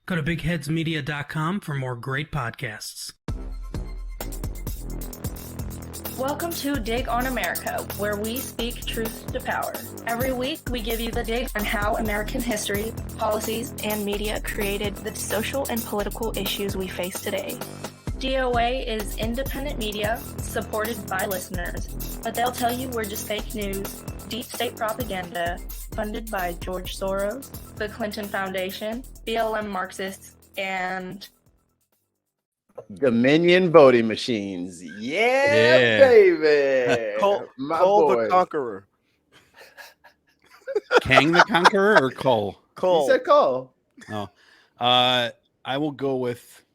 Go to bigheadsmedia.com for more great podcasts. Welcome to Dig on America, where we speak truth to power. Every week, we give you the dig on how American history, policies, and media created the social and political issues we face today. DOA is independent media supported by listeners, but they'll tell you we're just fake news, deep state propaganda, funded by George Soros, the Clinton Foundation, BLM Marxists, and Dominion voting machines. Yeah. Baby. Cole boy. the Conqueror. Kang the Conqueror or Cole? Cole. He said Cole. Oh, I will go with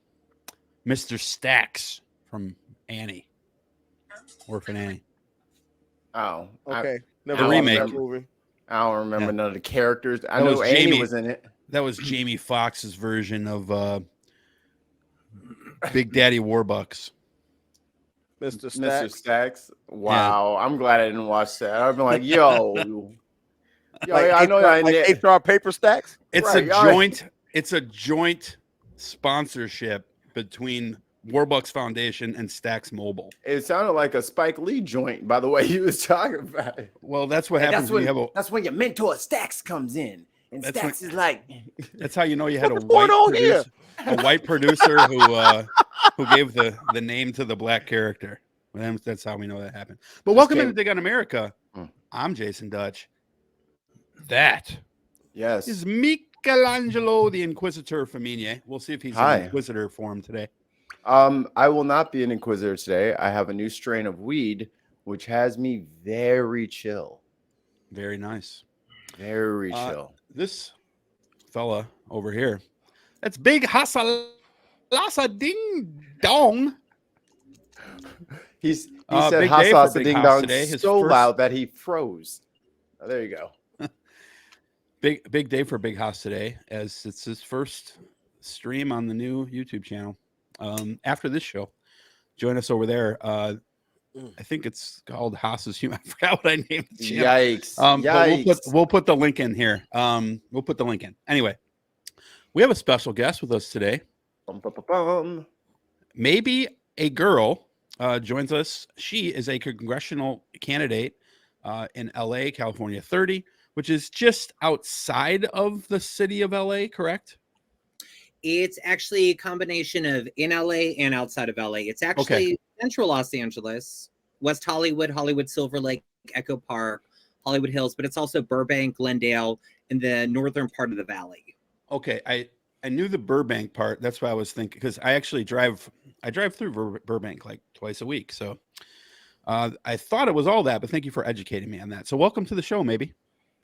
Mr. Stacks from Annie, Orphan Annie. Oh, Okay. The Never watched remake. that movie. I don't remember Yeah. none of the characters. I That know was Amy Jamie. was in it. That was Jamie Foxx's version of Big Daddy Warbucks. Mr. Stacks. Mr. Stacks. Wow. I'm glad I didn't watch that. I've been like, yo. I know I like HR paper stacks. It's Right, a all right. joint. It's a joint sponsorship between Warbucks Foundation and Stacks Mobile. It sounded like a Spike Lee joint by the way he was talking about it. Well, that's what happens when you have a. That's when your mentor Stacks comes in. And That's Stacks is like, That's how you know you had What's a going white on here? a white producer who gave the name to the black character. And that's how we know that happened. But welcome came- into Dig on America. Mm. I'm Jason Dutch. That yes. is Michelangelo, the Inquisitor Femine. We'll see if he's Hi. in Inquisitor form today. I will not be an inquisitor today. I have a new strain of weed, which has me very chill. Very nice. Very chill. This fella over here, that's Big Hassa Lassa Ding Dong. He said Big day Hassas for a Big ding Haas dong today. His so first- loud that he froze. Oh, there you go. Big day for Big Haas today, as it's his first stream on the new YouTube channel. After this show, join us over there. I think it's called Haas's Human. I forgot what I named the channel. Yikes. But Yikes. we'll put the link in here. We'll put the link in. Anyway, we have a special guest with us today. Bum, bum, bum, bum. Maybe a girl joins us. She is a congressional candidate in LA, California 30, which is just outside of the city of LA, correct? It's actually a combination of in LA and outside of LA. It's actually central Los Angeles, West Hollywood, Hollywood Silver Lake, Echo Park, Hollywood Hills, but it's also Burbank, Glendale, and the northern part of the valley. Okay, I knew the Burbank part. That's why I was thinking, because I actually drive through Burbank like twice a week. So I thought it was all that, but thank you for educating me on that. So welcome to the show, Maybe.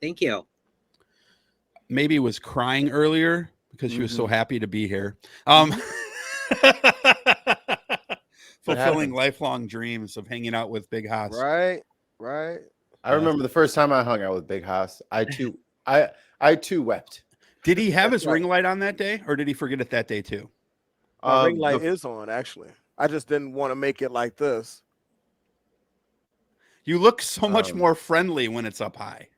Thank you. Maybe was crying earlier because she was so happy to be here. Fulfilling lifelong dreams of hanging out with Big Haas. Right. I remember the first time I hung out with Big Haas. I too wept. Did he have his That's right. ring light on that day, or did he forget it that day too? My ring light the- is on, actually. I just didn't want to make it like this. You look so much more friendly when it's up high.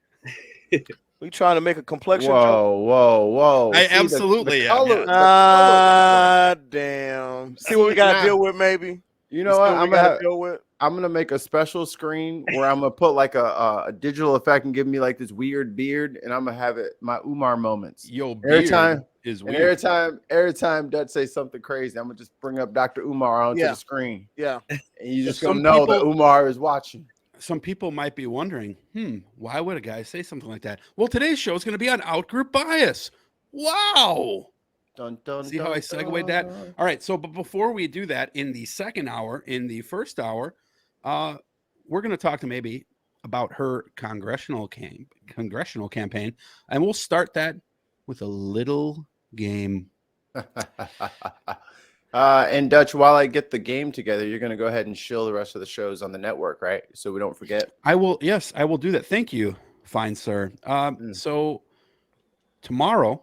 We trying to make a complexion joke. Whoa. I See, absolutely the am, color, yeah. the color- Damn. See what we got Nah. to deal with, maybe? You know what? I'm going to deal with? I'm gonna make a special screen where I'm gonna put like a digital effect and give me like this weird beard, and I'm gonna have it my Umar moments. Yo, Every beard time- is And weird. every time Dutch say something crazy, I'm gonna just bring up Dr. Umar onto Yeah. the screen, Yeah. and you just Some gonna know that people- Umar is watching. Some people might be wondering, why would a guy say something like that? Well, today's show is going to be on outgroup bias. Wow. Dun, dun, See how dun, I segued that? dun. All right. So, but before we do that, in the second hour, in the first hour, we're going to talk to Maybe about her congressional campaign, and we'll start that with a little game. And Dutch, while I get the game together, you're gonna go ahead and shill the rest of the shows on the network, right? So we don't forget. I will. Yes, I will do that. Thank you, fine sir. So tomorrow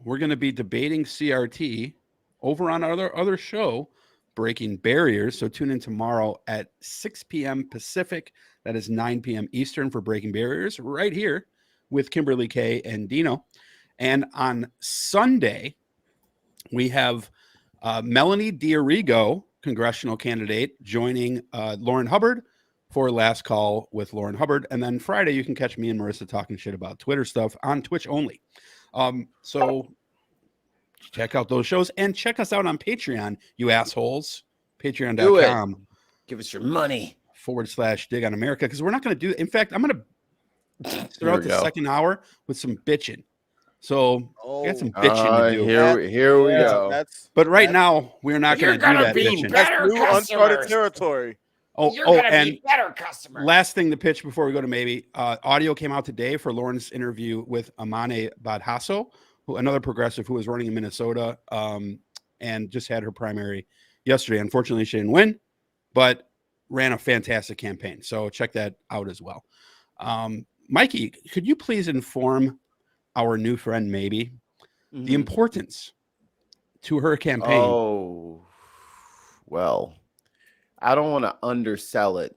we're going to be debating CRT over on our other show, Breaking Barriers. So tune in tomorrow at 6 p.m. Pacific. That is 9 p.m. Eastern for Breaking Barriers, right here with Kimberly Kay and Dino. And on Sunday, We have Melanie D'Arrigo, congressional candidate, joining Lauren Hubbard for Last Call with Lauren Hubbard. And then Friday, you can catch me and Marissa talking shit about Twitter stuff on Twitch only. So check out those shows and check us out on Patreon, you assholes. Patreon.com. Give us your money. /Dig on America. Because we're not going to do. In fact, I'm going to start out the second hour with some bitching. So I got some bitching to do. Here we go. But right now, we're not going to do that bitching. That's new uncharted territory. And better customer. Last thing to pitch before we go to maybe audio came out today for Lauren's interview with Amane Badhasso, another progressive who was running in Minnesota, and just had her primary yesterday. Unfortunately, she didn't win, but ran a fantastic campaign. So check that out as well. Mikey, could you please inform our new friend Maebe the importance to her campaign? Oh, well. I don't want to undersell it,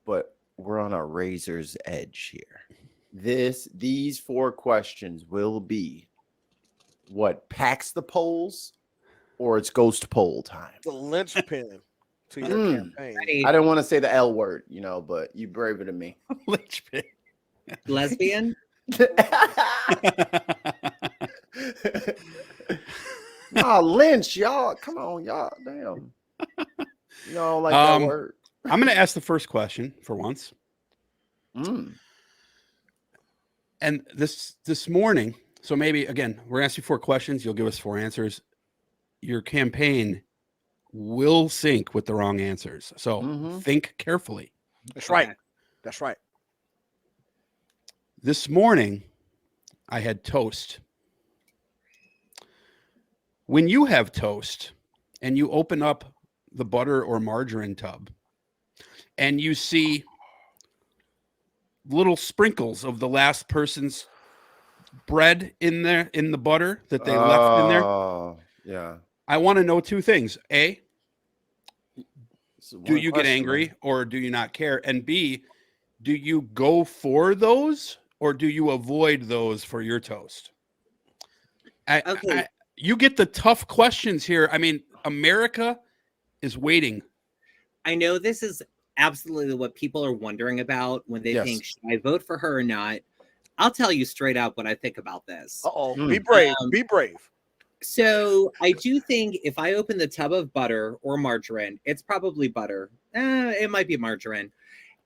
but we're on a razor's edge here. These 4 questions will be what packs the polls, or it's ghost poll time. The linchpin to your campaign. I didn't want to say the L word, but you braver than me. Linchpin. Lesbian? Lynch, y'all. Come on, y'all. Damn. You don't like that word. I'm going to ask the first question for once. And this morning, so maybe, again, we're asking 4 questions. You'll give us 4 answers. Your campaign will sync with the wrong answers. So think carefully. That's right. That's right. This morning, I had toast. When you have toast and you open up the butter or margarine tub and you see little sprinkles of the last person's bread in there, in the butter that they left in there. Yeah. I want to know 2 things. A, do you get question, angry man. or do you not care? And B, do you go for those or do you avoid those for your toast? You get the tough questions here. I mean, America is waiting. I know this is absolutely what people are wondering about when they think, should I vote for her or not? I'll tell you straight up what I think about this. Be brave. Be brave. So I do think if I open the tub of butter or margarine, it's probably butter. It might be margarine.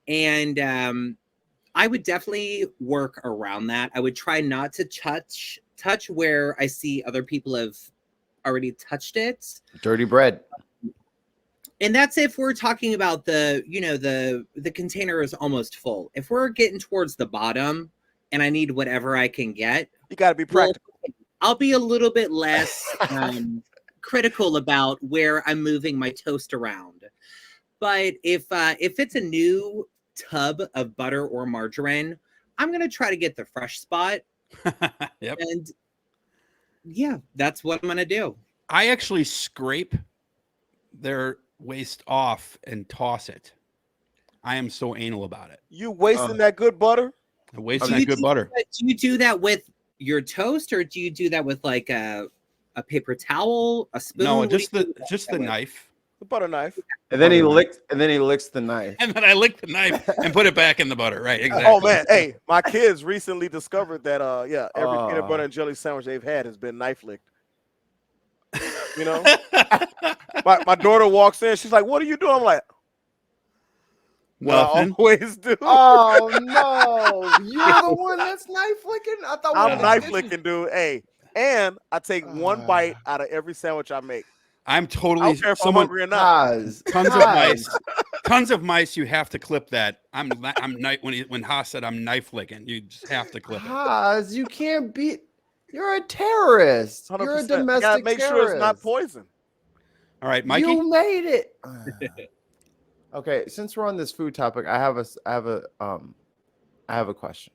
And I would definitely work around that. I would try not to touch where I see other people have already touched it. Dirty bread. And that's if we're talking about the container is almost full. If we're getting towards the bottom and I need whatever I can get, you got to be practical. I'll be a little bit less critical about where I'm moving my toast around. But if it's a new tub of butter or margarine, I'm going to try to get the fresh spot. Yep. And yeah, that's what I'm going to do. I actually scrape their waste off and toss it. I am so anal about it. You wasting that good butter? I'm wasting that good butter. Do you do that with your toast, or do you do that with like a paper towel, a spoon? No, just the knife. The butter knife. And then he licks the knife. And then I lick the knife and put it back in the butter. Right, exactly. Oh man, hey, my kids recently discovered that every peanut butter and jelly sandwich they've had has been knife licked. You know? my daughter walks in, she's like, "What are you doing?" I'm like, well, I always do. Oh no, you're the one that's knife licking. I thought I'm knife licking, dude. Hey, and I take 1 bite out of every sandwich I make. I'm totally I don't care if I'm hungry or not. Tons of mice. You have to clip that. I'm when Haas said I'm knife licking, you just have to clip it. Haas, you can't be. You're a terrorist. 100%. You're a domestic gotta make terrorist. sure it's not poison. All right, Mikey. You made it. Okay, since we're on this food topic, I have a question.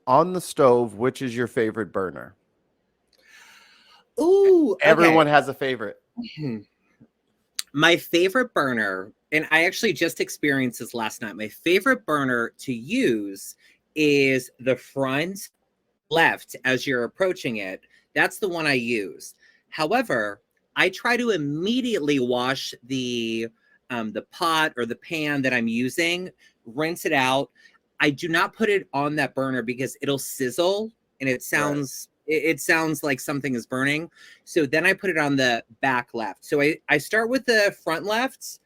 On the stove, which is your favorite burner? Ooh, okay. Everyone has a favorite. My favorite burner, and I actually just experienced this last night. My favorite burner to use is the front left as you're approaching it. That's the one I use. However, I try to immediately wash the pot or the pan that I'm using, rinse it out. I do not put it on that burner because it'll sizzle and it sounds like something is burning. So then I put it on the back left. So I start with the front left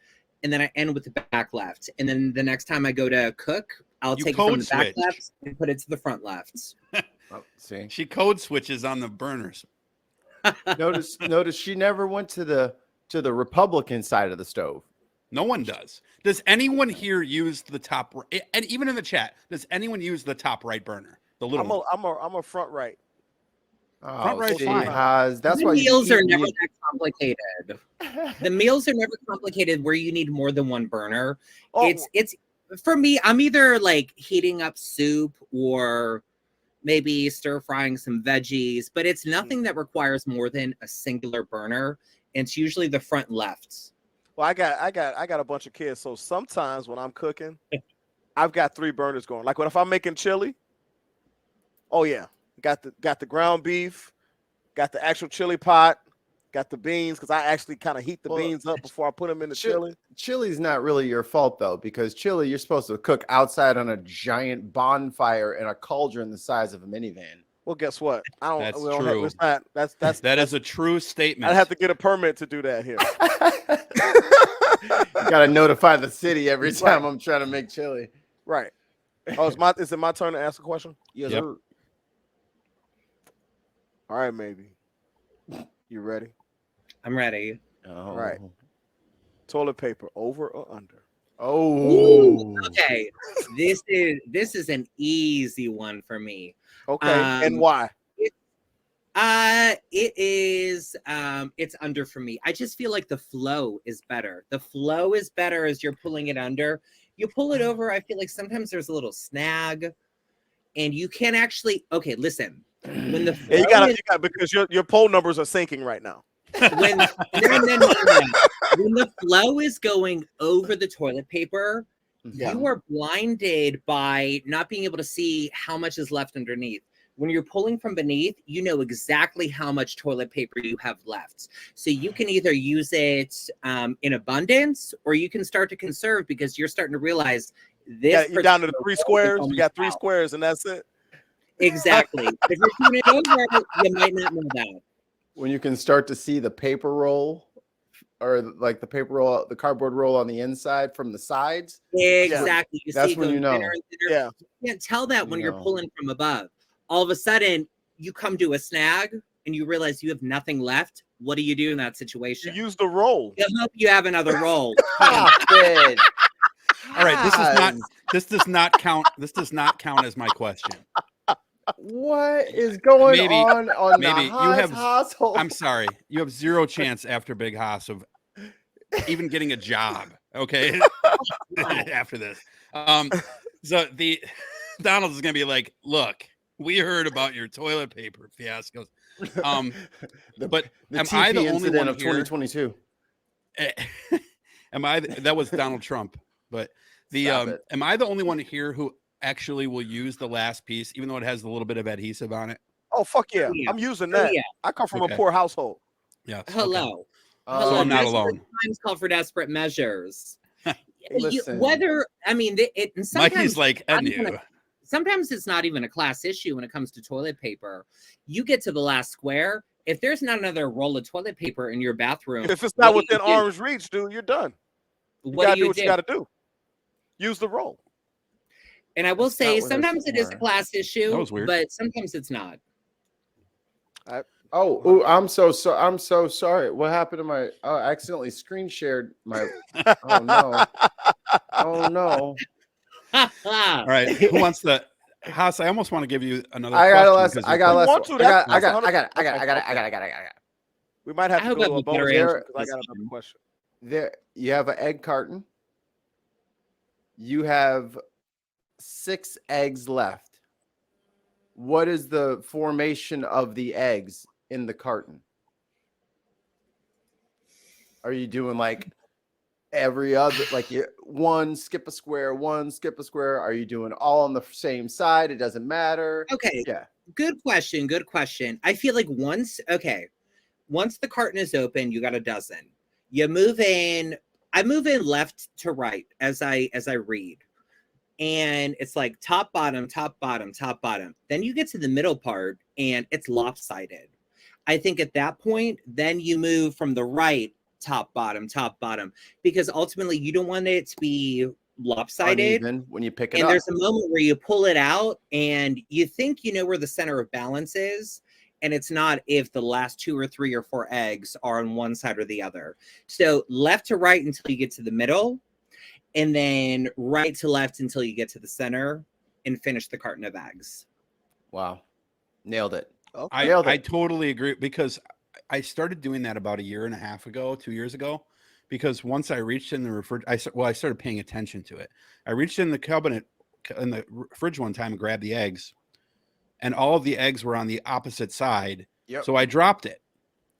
and then I end with the back left. And then the next time I go to cook, I'll take it from the back left and put it to the front left. Oh, see, She code switches on the burners. notice she never went to the Republican side of the stove. No one does. Does anyone here use the top right? And even in the chat, does anyone use the top right burner? The little one? I'm a front right. Oh, Front right's see, fine. that's the why meals are never eat. that complicated. The meals are never complicated where you need more than one burner. Oh, It's for me, I'm either like heating up soup or maybe stir frying some veggies, but it's nothing that requires more than a singular burner. It's usually the front left. well, I got a bunch of kids, so sometimes when I'm cooking, I've got 3 burners going. Like if I'm making chili, oh yeah, got the ground beef, got the actual chili pot, got the beans because I actually kind of heat the beans up before I put them in the chili. Chili's not really your fault though, because chili you're supposed to cook outside on a giant bonfire in a cauldron the size of a minivan. Well, guess what? That's we don't true. It's not. That is a true statement. I'd have to get a permit to do that here. You gotta notify the city every time I'm trying to make chili. Right. Oh, is it my turn to ask a question? Yes, Yep. sir. All right, maybe. You ready? I'm ready. Oh. Right. Toilet paper, over or under? Oh. Okay. This is an easy one for me. Okay. And why? It is it's under for me. I just feel like the flow is better. The flow is better as you're pulling it under. You pull it over, I feel like sometimes there's a little snag and you can't actually listen. When the Yeah, you got because your poll numbers are sinking right now. when no. When the flow is going over the toilet paper, Yeah. you are blinded by not being able to see how much is left underneath. When you're pulling from beneath, you know exactly how much toilet paper you have left. So you can either use it in abundance or you can start to conserve because you're starting to realize this. You're down to the 3 squares. You got 3 out. squares and that's it. Exactly. If you're turning it over, you might not know that. When you can start to see the paper roll or like the paper roll, the cardboard roll on the inside from the sides. Exactly. You That's see it when go you know. thinner and thinner. Yeah. You can't tell that when you're No. pulling from above. All of a sudden, you come to a snag and you realize you have nothing left. What do you do in that situation? You use the roll. I hope you have another roll. Stop it. All right, this does not count. This does not count as my question. What is going Maybe- on maybe the you Haas have- household? I'm sorry. You have zero chance after Big Haas of even getting a job. Okay. After this. So the Donald is gonna be like, look, we heard about your toilet paper fiascos. But am I the only incident one of here? 2022? That was Donald Trump, but Stop it. am I the only one here who actually will use the last piece, even though it has a little bit of adhesive on it? Oh, fuck yeah. Yeah. I'm using Oh, that. yeah. I come from Okay. a poor household. Yeah. okay. Hello. So I'm not Desperate alone. Times call for desperate measures. Listen. And sometimes Mikey's like, I knew. sometimes it's not even a class issue when it comes to toilet paper. You get to the last square. If there's not another roll of toilet paper in your bathroom, If it's not what do within you do? arm's reach, dude, you're done. You What gotta do do you what do? you gotta do. Use the roll. And I will That's say not what it's sometimes it is a for. class issue, That was weird. but sometimes it's not. Oh, I'm so sorry. What happened to my? Oh, I accidentally screen shared my. Oh no! Oh no! All right. Who wants the Haas? I almost want to give you another. I got question less. because I you're got quick. less. want to, I that's got it. We might have I to hope go I to a have a better bonus answer because I this got another time. question. There, you have an egg carton. You have 6 eggs left. What is the formation of the eggs in the carton? Are you doing like every other, like one skip a square, one skip a square? Are you doing all on the same side? It doesn't matter. Okay. Yeah. Good question. Good question. I feel like once the carton is open, you got a dozen. You move in. I move in left to right as I read, and it's like top, bottom, top, bottom, top, bottom. Then you get to the middle part, and it's lopsided. I think at that point, then you move from the right, top, bottom, because ultimately you don't want it to be lopsided. Uneven when you pick it And up. there's a moment where you pull it out and you think you know where the center of balance is, and it's not if the last 2 or 3 or 4 eggs are on one side or the other. So left to right until you get to the middle, and then right to left until you get to the center and finish the carton of eggs. Wow. Nailed it. Okay. I totally agree, because I started doing that about 1.5 years ago, 2 years ago, because once I reached in the refrigerator, I started paying attention to it. I reached in the cabinet in the fridge one time and grabbed the eggs, and all of the eggs were on the opposite side. Yep. So I dropped it.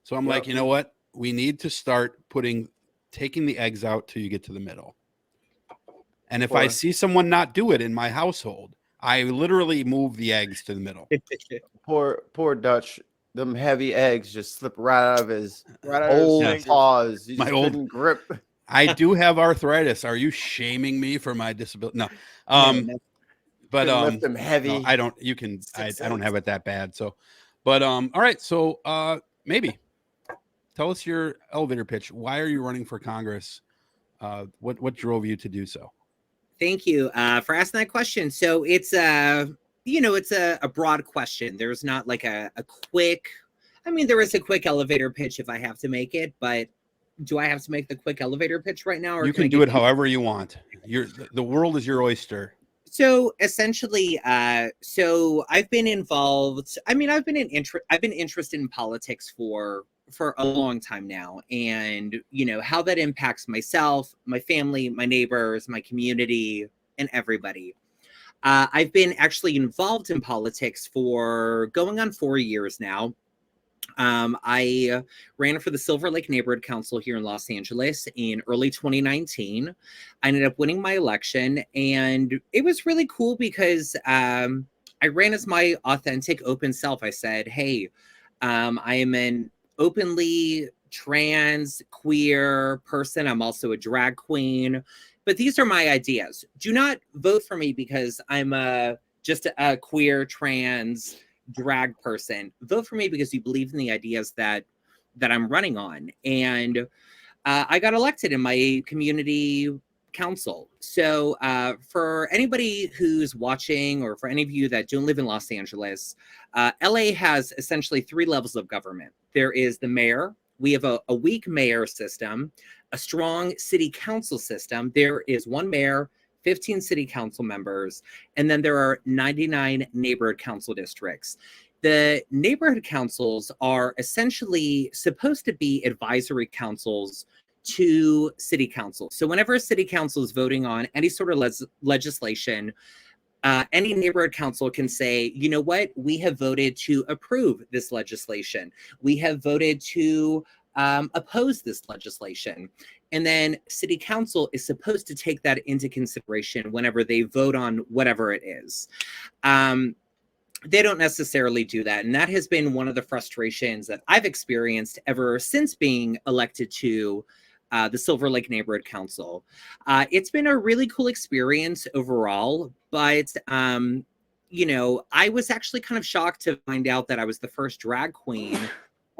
So I'm like, Yep. you know what? We need to start taking the eggs out till you get to the middle. And if I see someone not do it in my household, I literally move the eggs to the middle. Poor Dutch. Them heavy eggs just slip right out of his Right old fingers. paws. He My just old- couldn't grip. I do have arthritis. Are you shaming me for my disability? No. But Couldn't lift them heavy. no, I don't. You can. I don't have it that bad. So, but all right. So maybe tell us your elevator pitch. Why are you running for Congress? What drove you to do so? Thank you for asking that question. So it's it's a broad question. There's not like a quick. I mean, there is a quick elevator pitch if I have to make it, but do I have to make the quick elevator pitch right now? Or You can do it however you want. The world is your oyster. So essentially, so I've been involved. I mean, I've been interested in politics for a long time now, and how that impacts myself, my family, my neighbors, my community, and everybody. I've been actually involved in politics for going on 4 years now. I ran for the Silver Lake Neighborhood Council here in Los Angeles in early 2019. I ended up winning my election, and it was really cool because I ran as my authentic, open self. I said, hey, I am an openly trans, queer person. I'm also a drag queen, but these are my ideas. Do not vote for me because I'm just a queer, trans, drag person. Vote for me because you believe in the ideas that I'm running on. And I got elected in my community council. So for anybody who's watching, or for any of you that don't live in Los Angeles, LA has essentially 3 levels of government. There is the mayor. We have a weak mayor system, a strong city council system. There is 1 mayor, 15 city council members, and then there are 99 neighborhood council districts. The neighborhood councils are essentially supposed to be advisory councils to city council. So whenever a city council is voting on any sort of legislation, any neighborhood council can say, you know what, we have voted to approve this legislation. We have voted to oppose this legislation. And then city council is supposed to take that into consideration whenever they vote on whatever it is. They don't necessarily do that. And that has been one of the frustrations that I've experienced ever since being elected to the Silver Lake Neighborhood Council. It's been a really cool experience overall, but I was actually kind of shocked to find out that I was the first drag queen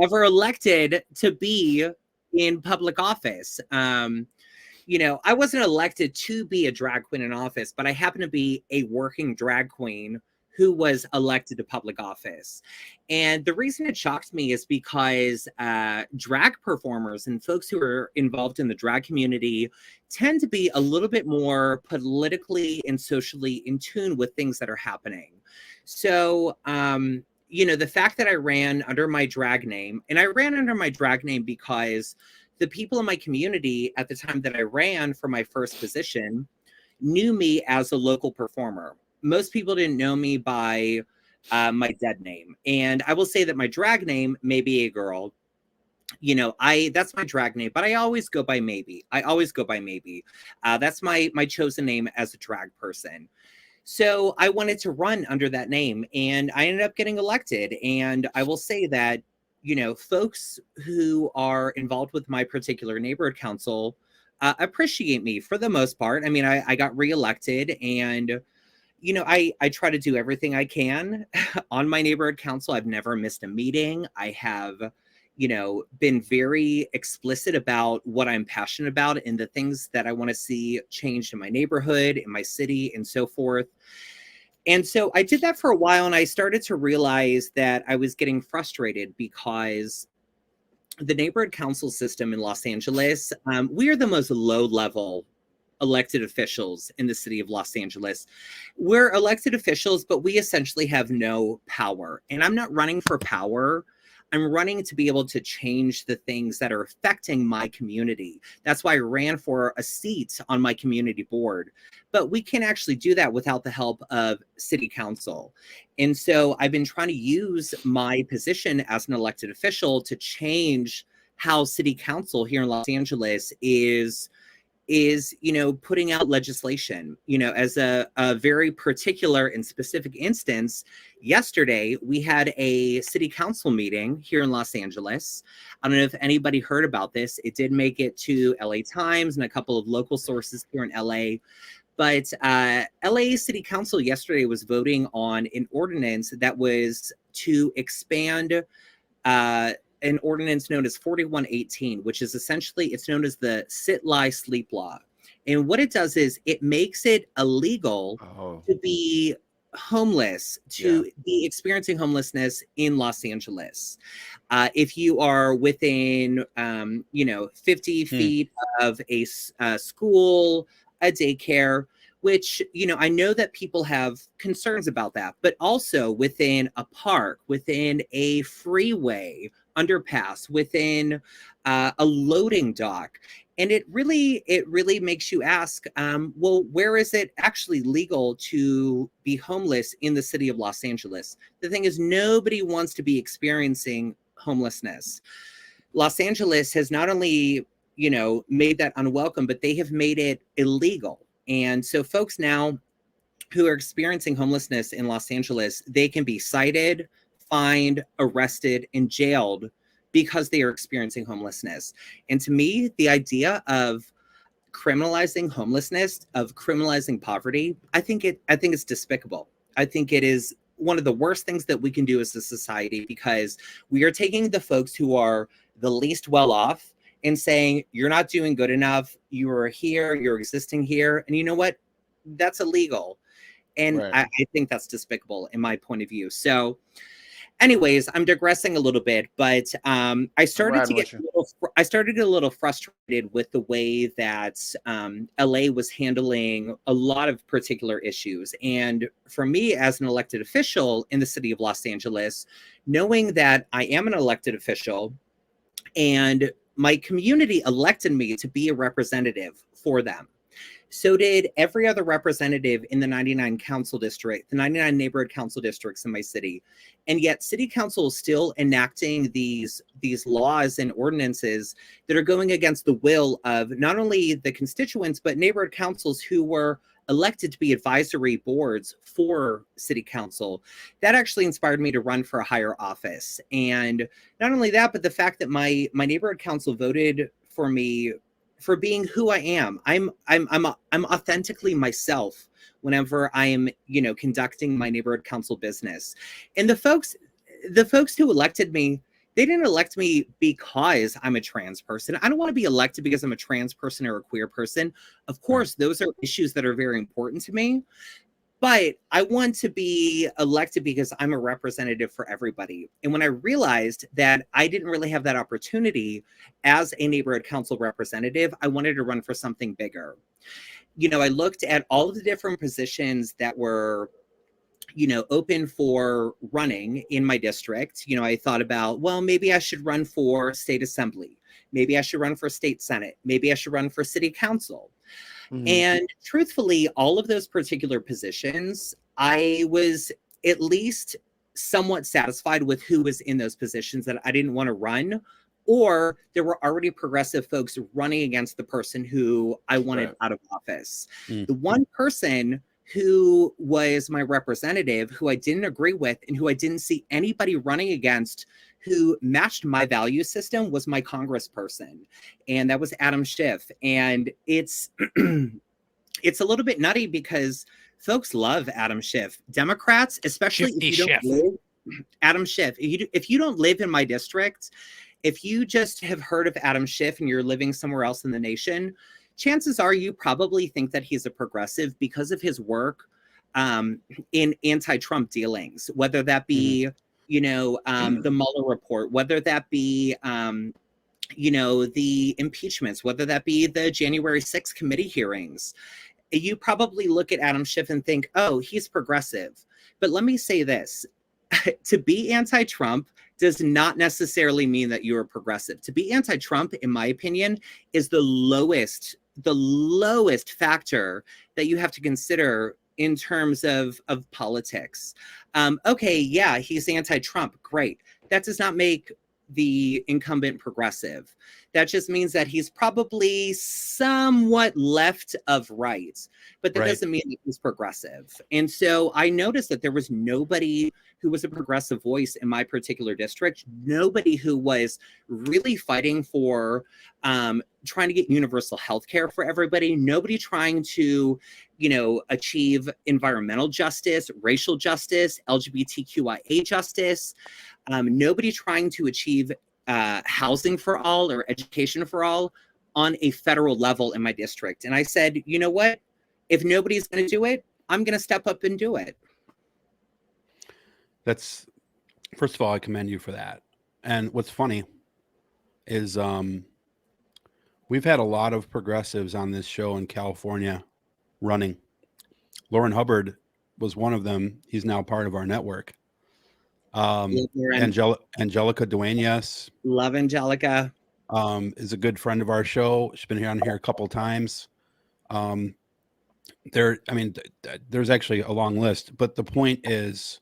ever elected to be in public office. I wasn't elected to be a drag queen in office, but I happen to be a working drag queen who was elected to public office. And the reason it shocked me is because drag performers and folks who are involved in the drag community tend to be a little bit more politically and socially in tune with things that are happening. So, the fact that I ran under my drag name, and I ran under my drag name because the people in my community at the time that I ran for my first position knew me as a local performer. Most people didn't know me by my dead name. And I will say that my drag name, Maebe A girl, that's my drag name, but I always go by Maebe. I always go by Maebe. That's my chosen name as a drag person. So I wanted to run under that name, and I ended up getting elected. And I will say that, folks who are involved with my particular neighborhood council appreciate me for the most part. I mean, I got reelected, and I try to do everything I can on my neighborhood council. I've never missed a meeting. I have, been very explicit about what I'm passionate about and the things that I want to see changed in my neighborhood, in my city, and so forth. And so I did that for a while, and I started to realize that I was getting frustrated because the neighborhood council system in Los Angeles, we are the most low-level elected officials in the city of Los Angeles. We're elected officials, but we essentially have no power. And I'm not running for power. I'm running to be able to change the things that are affecting my community. That's why I ran for a seat on my community board. But we can't actually do that without the help of city council. And so I've been trying to use my position as an elected official to change how city council here in Los Angeles is putting out legislation. As a very particular and specific instance, yesterday we had a city council meeting here in Los Angeles. I don't know if anybody heard about this. It did make it to LA Times and a couple of local sources here in LA. But LA City Council yesterday was voting on an ordinance that was to expand an ordinance known as 4118, which is essentially, it's known as the sit, lie, sleep law. And what it does is it makes it illegal to be homeless, to be experiencing homelessness in Los Angeles. If you are within, 50 feet of a school, a daycare, which, I know that people have concerns about that, but also within a park, within a freeway, underpass, within a loading dock. And it really makes you ask, well, where is it actually legal to be homeless in the city of Los Angeles? The thing is, nobody wants to be experiencing homelessness. Los Angeles has not only, made that unwelcome, but they have made it illegal. And so folks now who are experiencing homelessness in Los Angeles, they can be cited, fined, arrested, and jailed because they are experiencing homelessness. And to me, the idea of criminalizing homelessness, of criminalizing poverty, I think it's despicable. I think it is one of the worst things that we can do as a society, because we are taking the folks who are the least well off and saying, you're not doing good enough, you are here, you're existing here, and you know what? That's illegal. And right. I think that's despicable in my point of view. So anyways, I'm digressing a little bit, but I started to get a little frustrated with the way that LA was handling a lot of particular issues. And for me, as an elected official in the city of Los Angeles, knowing that I am an elected official and my community elected me to be a representative for them, so did every other representative in the 99 council district, the 99 neighborhood council districts in my city. And yet city council is still enacting these laws and ordinances that are going against the will of not only the constituents, but neighborhood councils who were elected to be advisory boards for city council. That actually inspired me to run for a higher office. And not only that, but the fact that my neighborhood council voted for me for being who I am. I'm authentically myself whenever I am, conducting my neighborhood council business. And the folks who elected me, they didn't elect me because I'm a trans person. I don't want to be elected because I'm a trans person or a queer person. Of course, those are issues that are very important to me. But I want to be elected because I'm a representative for everybody. And when I realized that I didn't really have that opportunity as a neighborhood council representative, I wanted to run for something bigger. I looked at all of the different positions that were, open for running in my district. I thought about, well, maybe I should run for state assembly. Maybe I should run for state senate. Maybe I should run for city council. Mm-hmm. And truthfully, all of those particular positions, I was at least somewhat satisfied with who was in those positions that I didn't want to run, or there were already progressive folks running against the person who I wanted out of office. Mm-hmm. The one person who was my representative, who I didn't agree with, and who I didn't see anybody running against who matched my value system, was my congressperson. And that was Adam Schiff. And it's it's a little bit nutty because folks love Adam Schiff. Democrats, especially if you don't live, Adam Schiff, if you don't live in my district, if you just have heard of Adam Schiff and you're living somewhere else in the nation, chances are you probably think that he's a progressive because of his work in anti-Trump dealings, whether that be, the Mueller report, whether that be, the impeachments, whether that be the January 6th committee hearings. You probably look at Adam Schiff and think, oh, he's progressive. But let me say this, to be anti-Trump does not necessarily mean that you're progressive. To be anti-Trump, in my opinion, is the lowest factor that you have to consider in terms of politics. Okay, yeah, he's anti-Trump, great. That does not make the incumbent progressive. That just means that he's probably somewhat left of right, but that doesn't mean that he's progressive. And so I noticed that there was nobody who was a progressive voice in my particular district, nobody who was really fighting for trying to get universal health care for everybody, nobody trying to, achieve environmental justice, racial justice, LGBTQIA justice, nobody trying to achieve housing for all or education for all on a federal level in my district. And I said, you know what? If nobody's going to do it, I'm going to step up and do it. That's, first of all, I commend you for that. And what's funny is we've had a lot of progressives on this show in California running. Lauren Hubbard was one of them. He's now part of our network. Angelica Duenas. Love Angelica. Is a good friend of our show. She's been on here a couple of times. There's actually a long list, but the point is,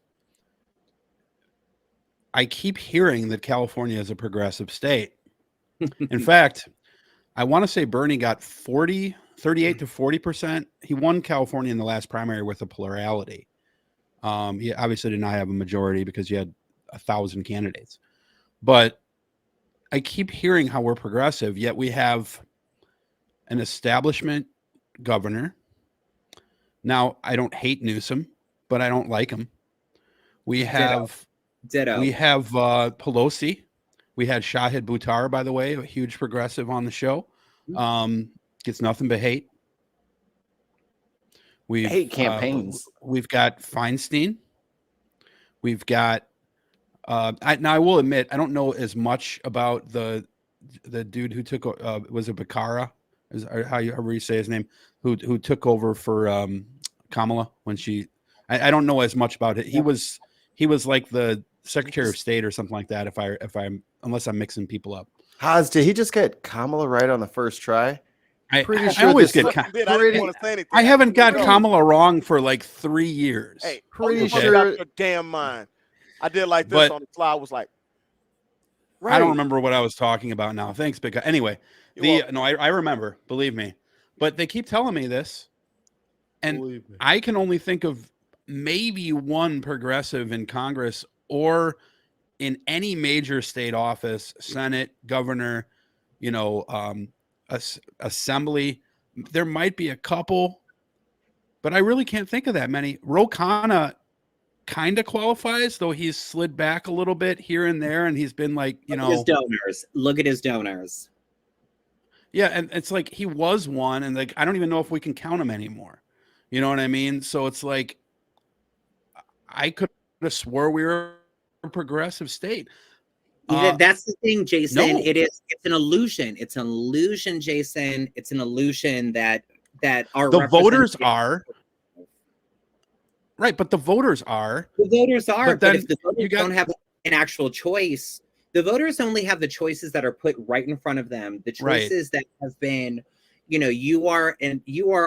I keep hearing that California is a progressive state. In fact, I want to say Bernie got 38 to 40%. He won California in the last primary with a plurality. He obviously did not have a majority because you had 1,000 candidates. But I keep hearing how we're progressive, yet we have an establishment governor. Now, I don't hate Newsom, but I don't like him. We have Ditto. We have Pelosi. We had Shahid Buttar, by the way, a huge progressive on the show. Gets nothing but hate. We hate campaigns. We've got Feinstein. We've got. Now I will admit I don't know as much about the dude who took was it Bakara, however you say his name, who took over for Kamala when she. I don't know as much about it. He was like the Secretary of State or something like that. Unless I'm mixing people up. Haas, did he just get Kamala right on the first try? I always get. I haven't got Kamala wrong for like 3 years. Hey, pretty sure. sure. Your damn mind. I did like this on the fly. I was like, right. I don't remember what I was talking about now. Thanks, because anyway, I remember. Believe me, but they keep telling me this, and I can only think of maybe one progressive in Congress or in any major state office, Senate, governor, assembly. There might be a couple, but I really can't think of that many. Ro Khanna kind of qualifies, though he's slid back a little bit here and there, and he's been like, Look at his donors. Yeah, and it's like he was one, and like I don't even know if we can count him anymore. You know what I mean? So it's like I could have swore we were a progressive state. That's the thing, Jason. No. It's an illusion. It's an illusion, Jason. It's an illusion that our the voters are right, but the voters are. The voters are, but if the voters don't have an actual choice, the voters only have the choices that are put right in front of them. The choices that have been, you are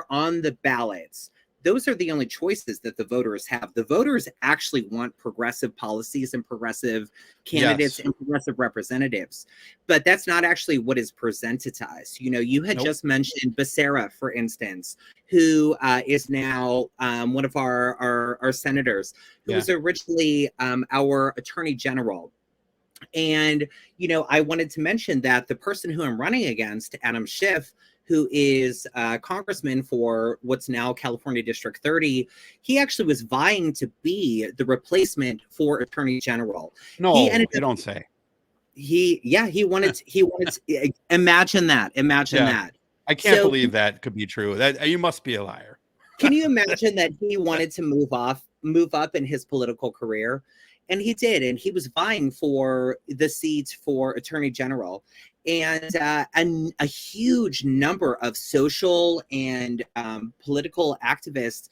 on the ballots. those are the only choices that the voters have. The voters actually want progressive policies and progressive candidates and progressive representatives, but that's not actually what is presented to us. You know, you had just mentioned Becerra, for instance, who is now one of our senators, who was originally our attorney general. And, you know, I wanted to mention that the person who I'm running against, Adam Schiff, who is a congressman for what's now California District 30, he actually was vying to be the replacement for attorney general. No, you don't say. He wanted to, imagine that. I can't believe that could be true. That you must be a liar. Can you imagine that he wanted to move up in his political career? And he did, and he was vying for the seat for attorney general. And a huge number of social and political activists,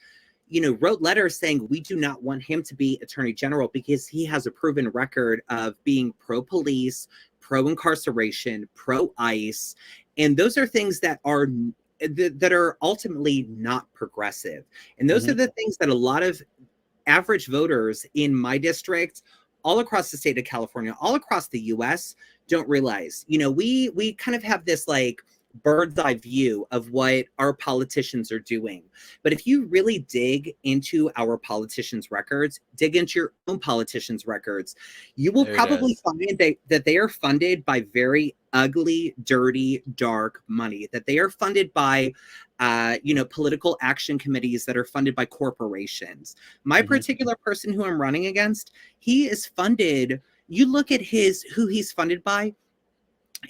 you know, wrote letters saying we do not want him to be attorney general because he has a proven record of being pro-police, pro-incarceration, pro-ICE. And those are things that are ultimately not progressive. And those are the things that a lot of average voters in my district, all across the state of California, all across the US, don't realize. You know, we kind of have this like bird's eye view of what our politicians are doing. But if you really dig into our politicians' records, dig into your own politicians' records, you will probably find that they are funded by very ugly, dirty, dark money, that they are funded by you know, political action committees that are funded by corporations. My particular person who I'm running against, he is funded. You look at who he's funded by,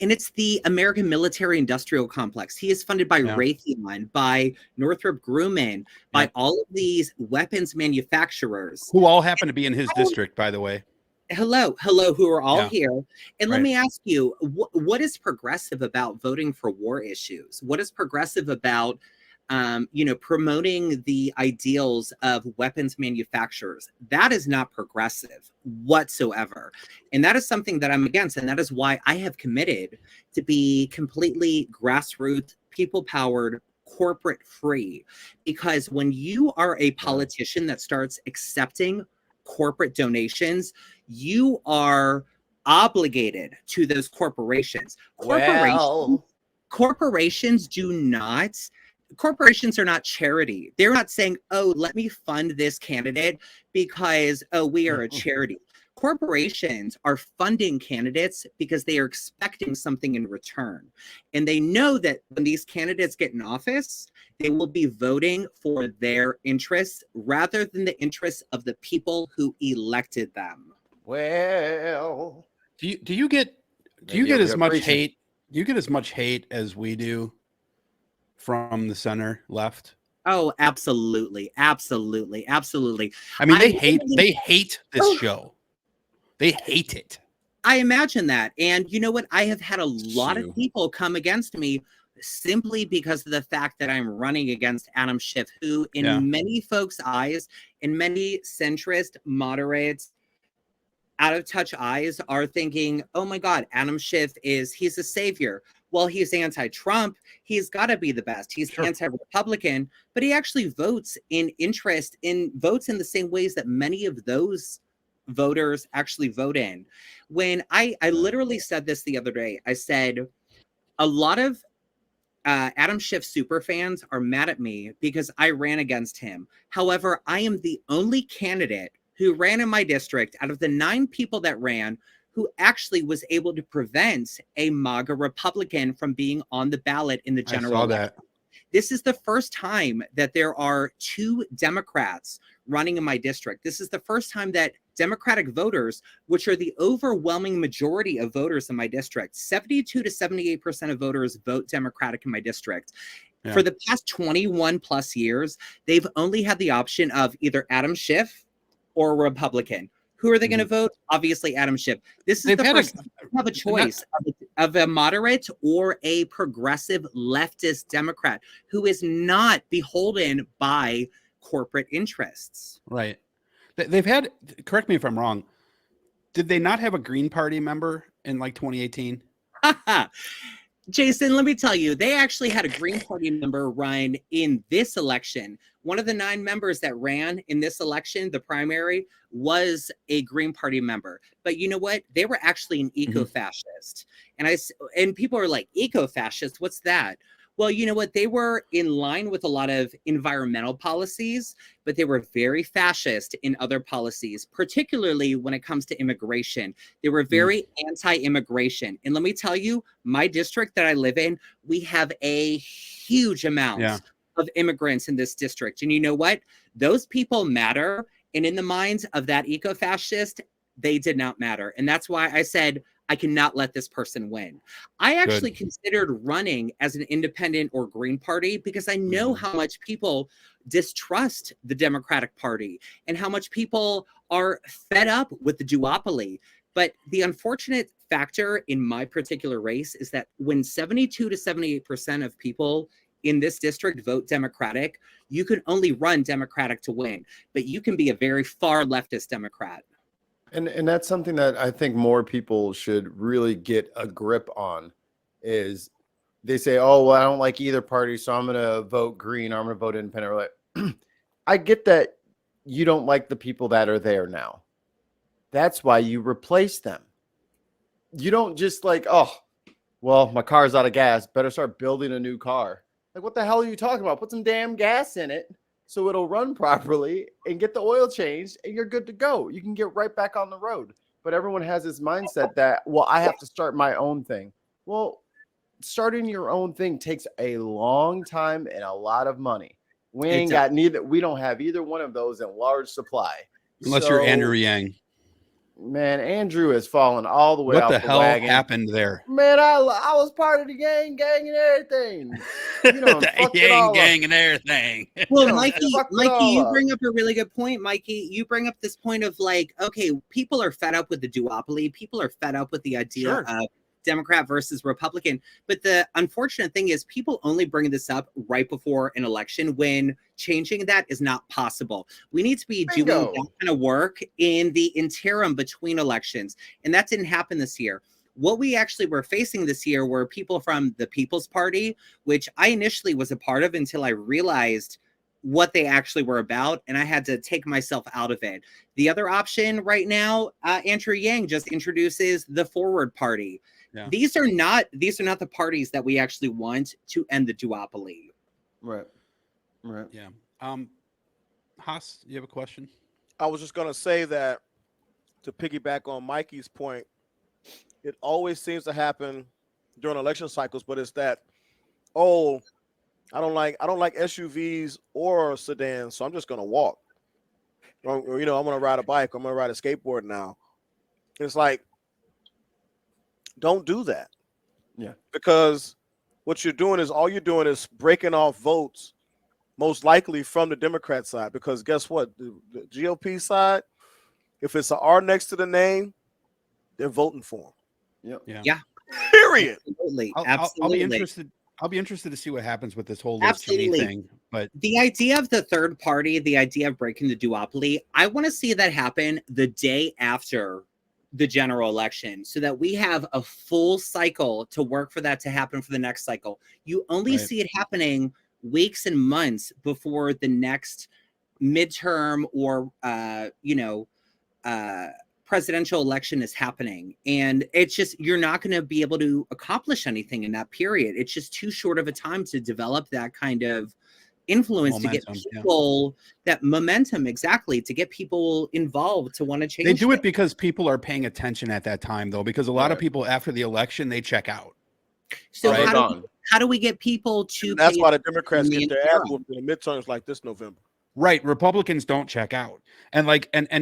and it's the American Military Industrial Complex. He is funded by Raytheon, by Northrop Grumman, by all of these weapons manufacturers. Who all happen to be in his district, by the way. Hello, who are all here. And let me ask you, what is progressive about voting for war issues? What is progressive about, you know, promoting the ideals of weapons manufacturers? That is not progressive whatsoever. And that is something that I'm against. And that is why I have committed to be completely grassroots, people-powered, corporate free. Because when you are a politician that starts accepting corporate donations, you are obligated to those corporations. Corporations are not charity. They're not saying, oh, let me fund this candidate because, oh, we are a charity. Corporations are funding candidates because they are expecting something in return. And they know that when these candidates get in office, they will be voting for their interests rather than the interests of the people who elected them. Well, do you get as much hate? Do you get as much hate as we do from the center left? Oh, absolutely. I mean, they hate this show. They hate it. I imagine that. And you know what? I have had a lot of people come against me simply because of the fact that I'm running against Adam Schiff, who in many folks' eyes, in many centrist, moderates, out of touch eyes are thinking, oh my God, Adam Schiff he's a savior. Well, he's anti-Trump. He's got to be the best. He's anti-Republican, but he actually votes in the same ways that many of those voters actually vote in. When I literally said this the other day, I said, a lot of Adam Schiff super fans are mad at me because I ran against him. However, I am the only candidate who ran in my district out of the 9 people that ran who actually was able to prevent a MAGA Republican from being on the ballot in the general election. This is the first time that there are 2 Democrats running in my district. This is the first time that Democratic voters, which are the overwhelming majority of voters in my district, 72 to 78% of voters vote Democratic in my district. Yeah. For the past 21 plus years, they've only had the option of either Adam Schiff or a Republican. Who are they going to vote? Obviously, Adam Schiff. This is the first time they have a choice of a moderate or a progressive leftist Democrat who is not beholden by corporate interests. Right. They've had, correct me if I'm wrong, did they not have a Green Party member in like 2018? Jason, let me tell you, they actually had a Green Party member run in this election. One of the 9 members that ran in this election, the primary, was a Green Party member. But you know what? They were actually an eco-fascist. And people are like, eco-fascist, what's that? Well, you know what? They were in line with a lot of environmental policies, but they were very fascist in other policies, particularly when it comes to immigration. They were very anti-immigration. And let me tell you, my district that I live in, we have a huge amount of immigrants in this district. And you know what? Those people matter. And in the minds of that eco-fascist, they did not matter. And that's why I said, I cannot let this person win. I actually considered running as an independent or Green Party because I know how much people distrust the Democratic Party and how much people are fed up with the duopoly. But the unfortunate factor in my particular race is that when 72 to 78% of people in this district vote Democratic, you can only run Democratic to win, but you can be a very far leftist Democrat. And that's something that I think more people should really get a grip on is they say, oh, well, I don't like either party, so I'm going to vote green or I'm going to vote independent. Like, I get that you don't like the people that are there now. That's why you replace them. You don't just like, oh, well, my car's out of gas. Better start building a new car. Like, what the hell are you talking about? Put some damn gas in it so it'll run properly and get the oil changed and you're good to go. You can get right back on the road. But everyone has this mindset that, well, I have to start my own thing. Well, starting your own thing takes a long time and a lot of money. We ain't got neither. We don't have either one of those in large supply. Unless you're Andrew Yang. Man, Andrew has fallen all the way off the wagon. What the hell happened there? Man, I was part of the gang and everything. You know, the gang and everything. Well, Mikey, you bring up a really good point, Mikey. You bring up this point of like, okay, people are fed up with the duopoly. People are fed up with the idea of Democrat versus Republican. But the unfortunate thing is people only bring this up right before an election when changing that is not possible. We need to be doing that kind of work in the interim between elections. And that didn't happen this year. What we actually were facing this year were people from the People's Party, which I initially was a part of until I realized what they actually were about, and I had to take myself out of it. The other option right now, Andrew Yang just introduces the Forward Party. Yeah. These are not the parties that we actually want to end the duopoly. Right. Yeah. Haas, you have a question? I was just gonna say that to piggyback on Mikey's point, it always seems to happen during election cycles, but it's that, oh, I don't like SUVs or sedans, so I'm just gonna walk. Or I'm gonna ride a bike, I'm gonna ride a skateboard now. It's like, don't do that. Yeah. Because what you're doing is breaking off votes, most likely from the Democrat side. Because guess what? The GOP side, if it's an R next to the name, they're voting for him. Yep. Yeah. Period. Absolutely. I'll be interested to see what happens with this whole Liz Cheney thing. But the idea of the third party, the idea of breaking the duopoly, I want to see that happen the day after the general election so that we have a full cycle to work for that to happen for the next cycle. You only see it happening weeks and months before the next midterm or presidential election is happening. And it's just, you're not going to be able to accomplish anything in that period. It's just too short of a time to develop that kind of influence, momentum, to get people that momentum, exactly, to get people involved to want to change. They do it because people are paying attention at that time, though, because a lot of people after the election, they check out. So how do we get people to? And that's why the Democrats get their ass whooped in the midterms like this November. Right, Republicans don't check out, and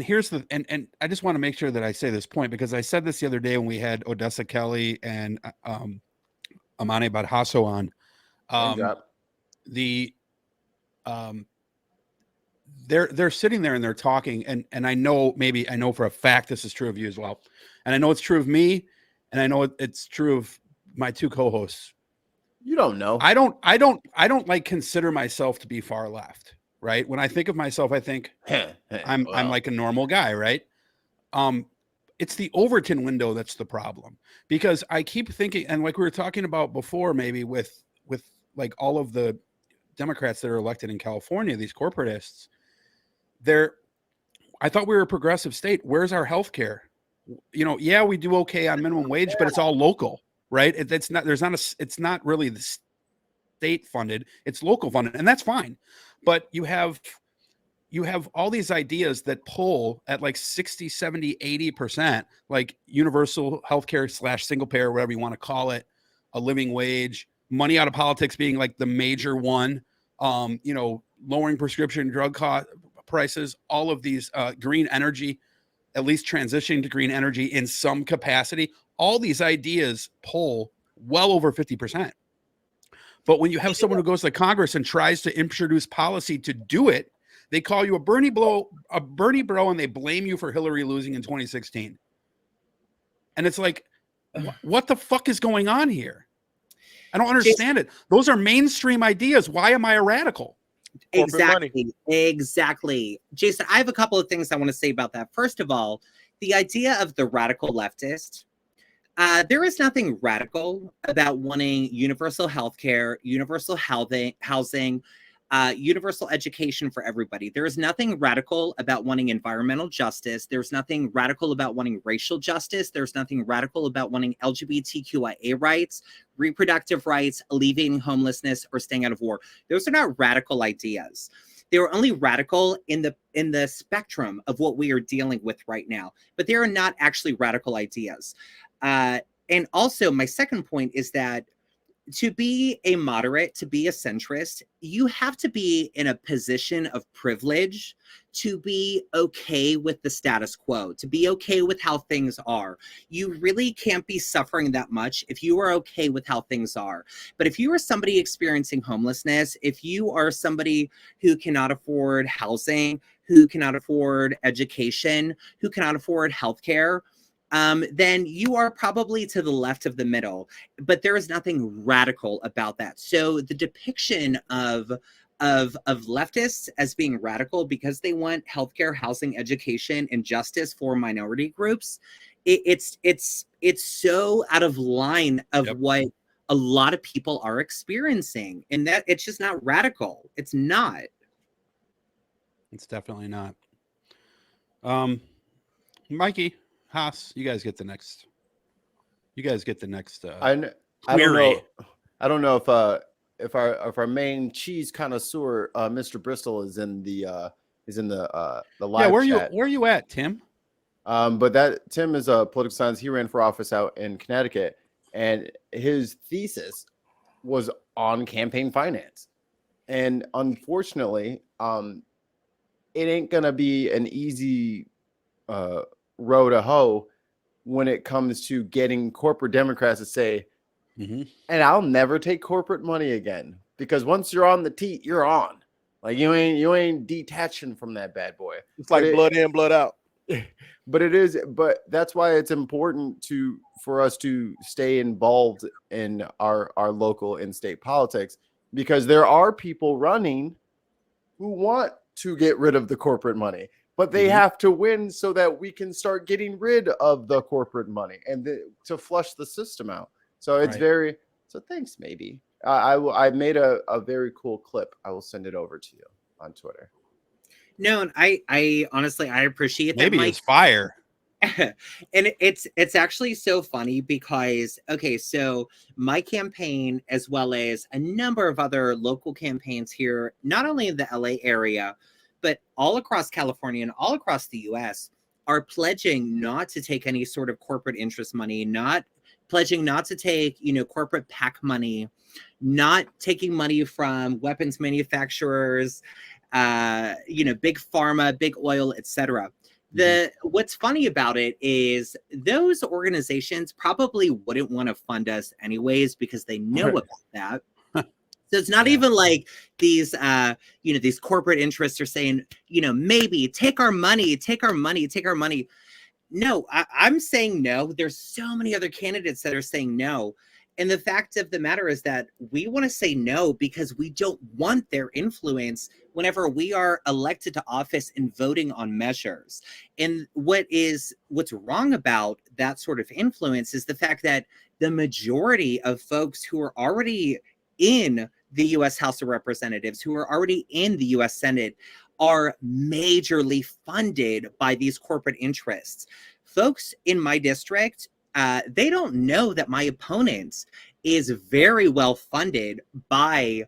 here's the and I just want to make sure that I say this point because I said this the other day when we had Odessa Kelly and Amane Badhasso on. They're sitting there and they're talking, and I know for a fact this is true of you as well, and I know it's true of me, and I know it's true of my two co-hosts. You don't know. I don't like consider myself to be far left. Right. When I think of myself, I think I'm like a normal guy. Right. it's the Overton window that's the problem, because I keep thinking, and like we were talking about before, maybe with like all of the Democrats that are elected in California, these corporatists, I thought we were a progressive state. Where's our health care? You know, yeah, we do okay on minimum wage, but it's all local, right? It's not really the state funded, it's local funded, and that's fine. But you have all these ideas that pull at like 60, 70, 80%, like universal healthcare / single payer, whatever you want to call it, a living wage, money out of politics being like the major one, you know, lowering prescription drug prices, all of these, green energy, at least transitioning to green energy in some capacity. All these ideas pull well over 50%. But when you have someone who goes to Congress and tries to introduce policy to do it, they call you a Bernie bro, and they blame you for Hillary losing in 2016. And it's like, what the fuck is going on here? I don't understand it. Those are mainstream ideas. Why am I a radical? Exactly. Jason, I have a couple of things I want to say about that. First of all, the idea of the radical leftist, there is nothing radical about wanting universal healthcare, universal housing, universal education for everybody. There is nothing radical about wanting environmental justice. There's nothing radical about wanting racial justice. There's nothing radical about wanting LGBTQIA rights, reproductive rights, alleviating homelessness, or staying out of war. Those are not radical ideas. They are only radical in the spectrum of what we are dealing with right now, but they are not actually radical ideas. And also, my second point is that to be a moderate, to be a centrist, you have to be in a position of privilege to be okay with the status quo, to be okay with how things are. You really can't be suffering that much if you are okay with how things are. But if you are somebody experiencing homelessness, if you are somebody who cannot afford housing, who cannot afford education, who cannot afford healthcare, then you are probably to the left of the middle, but there is nothing radical about that. So the depiction of leftists as being radical because they want healthcare, housing, education, and justice for minority groups, it's so out of line of what a lot of people are experiencing, and that it's just not radical. It's not. It's definitely not. Mikey, Haas, you guys get the next. I don't know if our main cheese connoisseur, Mr. Bristol, is in the live chat. Where are you at, Tim? But that Tim is a political science. He ran for office out in Connecticut, and his thesis was on campaign finance. And unfortunately, it ain't gonna be an easy row to hoe when it comes to getting corporate Democrats to say, and I'll never take corporate money again, because once you're on the teat, you're on. Like you ain't detaching from that bad boy. It's like blood in, blood out. But that's why it's important for us to stay involved in our local and state politics, because there are people running who want to get rid of the corporate money, but they have to win so that we can start getting rid of the corporate money and to flush the system out. So it's so thanks, maybe. I made a very cool clip. I will send it over to you on Twitter. No, and I honestly, I appreciate that. Maybe it's fire. And it's actually so funny because, okay, so my campaign, as well as a number of other local campaigns here, not only in the LA area, but all across California and all across the US, are pledging not to take any sort of corporate interest money, pledging not to take, corporate PAC money, not taking money from weapons manufacturers, big pharma, big oil, etc. What's funny about it is those organizations probably wouldn't want to fund us anyways because they know about that. So it's not even like these, these corporate interests are saying, maybe take our money. No, I'm saying no. There's so many other candidates that are saying no. And the fact of the matter is that we want to say no because we don't want their influence whenever we are elected to office and voting on measures. And what's wrong about that sort of influence is the fact that the majority of folks who are already in the U.S. House of Representatives, who are already in the U.S. Senate, are majorly funded by these corporate interests. Folks in my district, they don't know that my opponent is very well funded by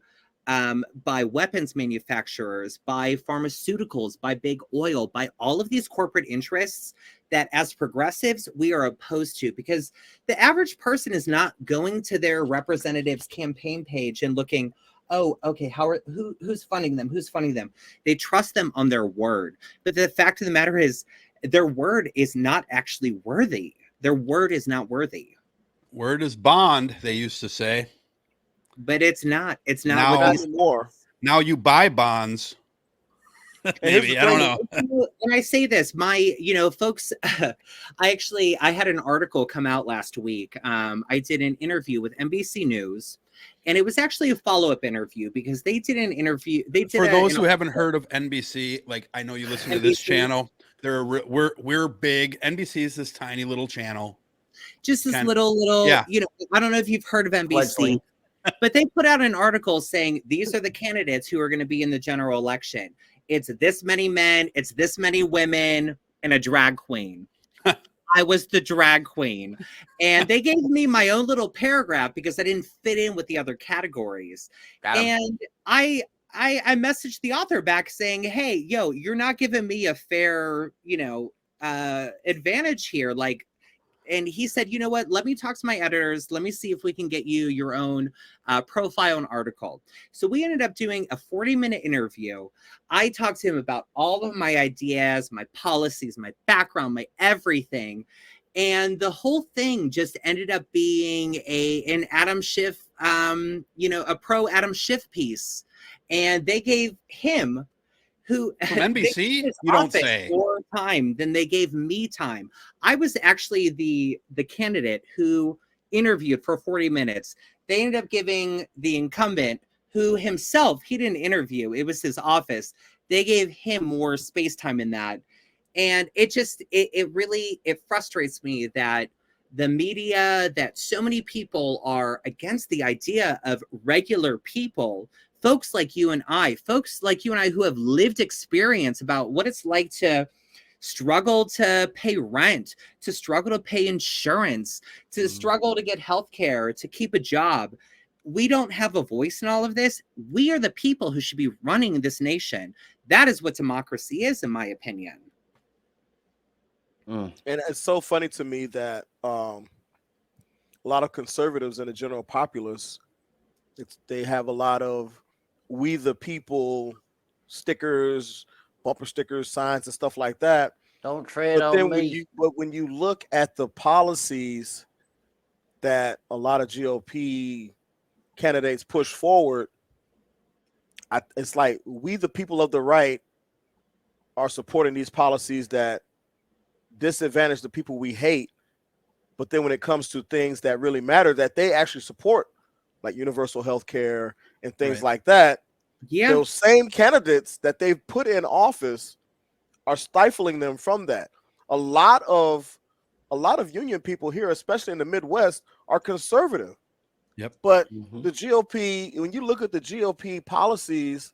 weapons manufacturers, by pharmaceuticals, by big oil, by all of these corporate interests that as progressives we are opposed to, because the average person is not going to their representative's campaign page and looking, oh, okay, who's funding them? Who's funding them? They trust them on their word. But the fact of the matter is their word is not actually worthy. Their word is not worthy. Word is bond, they used to say. But it's not. It's not Now, what these anymore. Now you buy bonds. Maybe, I don't know. When I say this, folks, I had an article come out last week. I did an interview with NBC News, and it was actually a follow-up interview because they did an interview. For those who haven't heard of NBC, like I know you listen to this channel. We're big. NBC is this tiny little channel. Just this little, yeah. I don't know if you've heard of NBC, but they put out an article saying these are the candidates who are going to be in the general election. It's this many men, it's this many women, and a drag queen. I was the drag queen. And they gave me my own little paragraph because I didn't fit in with the other categories. And I messaged the author back saying, hey, you're not giving me a fair, advantage here. And he said, you know what, let me talk to my editors. Let me see if we can get you your own profile and article. So we ended up doing a 40-minute interview. I talked to him about all of my ideas, my policies, my background, my everything. And the whole thing just ended up being an Adam Schiff, a pro Adam Schiff piece. And they gave him, who from NBC, you don't say, more time than they gave me time. I was actually the candidate who interviewed for 40 minutes. They ended up giving the incumbent, who himself, he didn't interview. It was his office. They gave him more space time in that. And it really frustrates me that the media, that so many people are against the idea of regular people, folks like you and I who have lived experience about what it's like to struggle to pay rent, to struggle to pay insurance, to struggle to get health care, to keep a job. We don't have a voice in all of this. We are the people who should be running this nation. That is what democracy is, in my opinion. And it's so funny to me that a lot of conservatives and the general populace, they have a lot of "We the People" stickers, bumper stickers, signs, and stuff like that. Don't tread on me. When you look at the policies that a lot of GOP candidates push forward, it's like we, the people of the right, are supporting these policies that disadvantage the people we hate. But then when it comes to things that really matter, that they actually support, like universal health care and things like that, those same candidates that they've put in office are stifling them from that. A lot of union people here, especially in the Midwest, are conservative. Yep. But the GOP, when you look at the GOP policies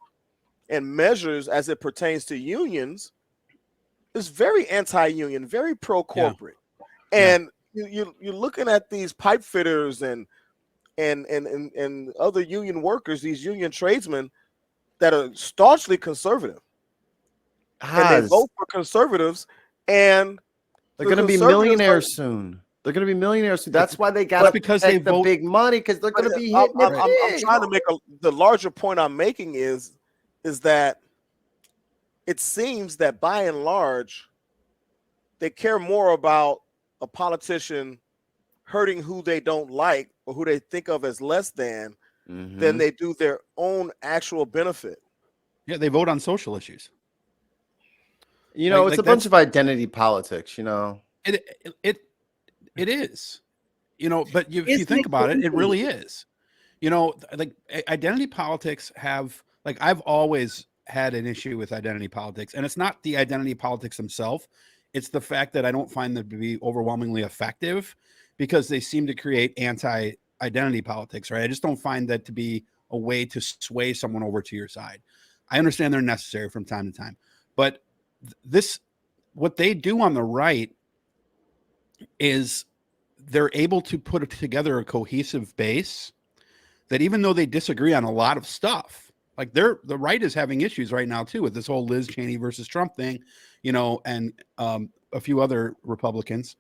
and measures as it pertains to unions, it's very anti-union, very pro-corporate. And you're looking at these pipe fitters and other union workers, these union tradesmen that are staunchly conservative. And they vote for conservatives, and they're going to be millionaires soon. They're going to be millionaires soon. That's why they got to protect the big money, because they're going to be hitting it I'm trying to make the larger point I'm making is that it seems that by and large, they care more about a politician hurting who they don't like or who they think of as less than they do their own actual benefit. Yeah, they vote on social issues. It's a bunch of identity politics, It is. You know, but if you think about it, it really is. You know, like identity politics have, like, I've always had an issue with identity politics, and it's not the identity politics themselves. It's the fact that I don't find them to be overwhelmingly effective because they seem to create anti-identity politics, right? I just don't find that to be a way to sway someone over to your side. I understand they're necessary from time to time, but what they do on the right is they're able to put together a cohesive base that, even though they disagree on a lot of stuff, like the right is having issues right now too with this whole Liz Cheney versus Trump thing, you know, and a few other Republicans.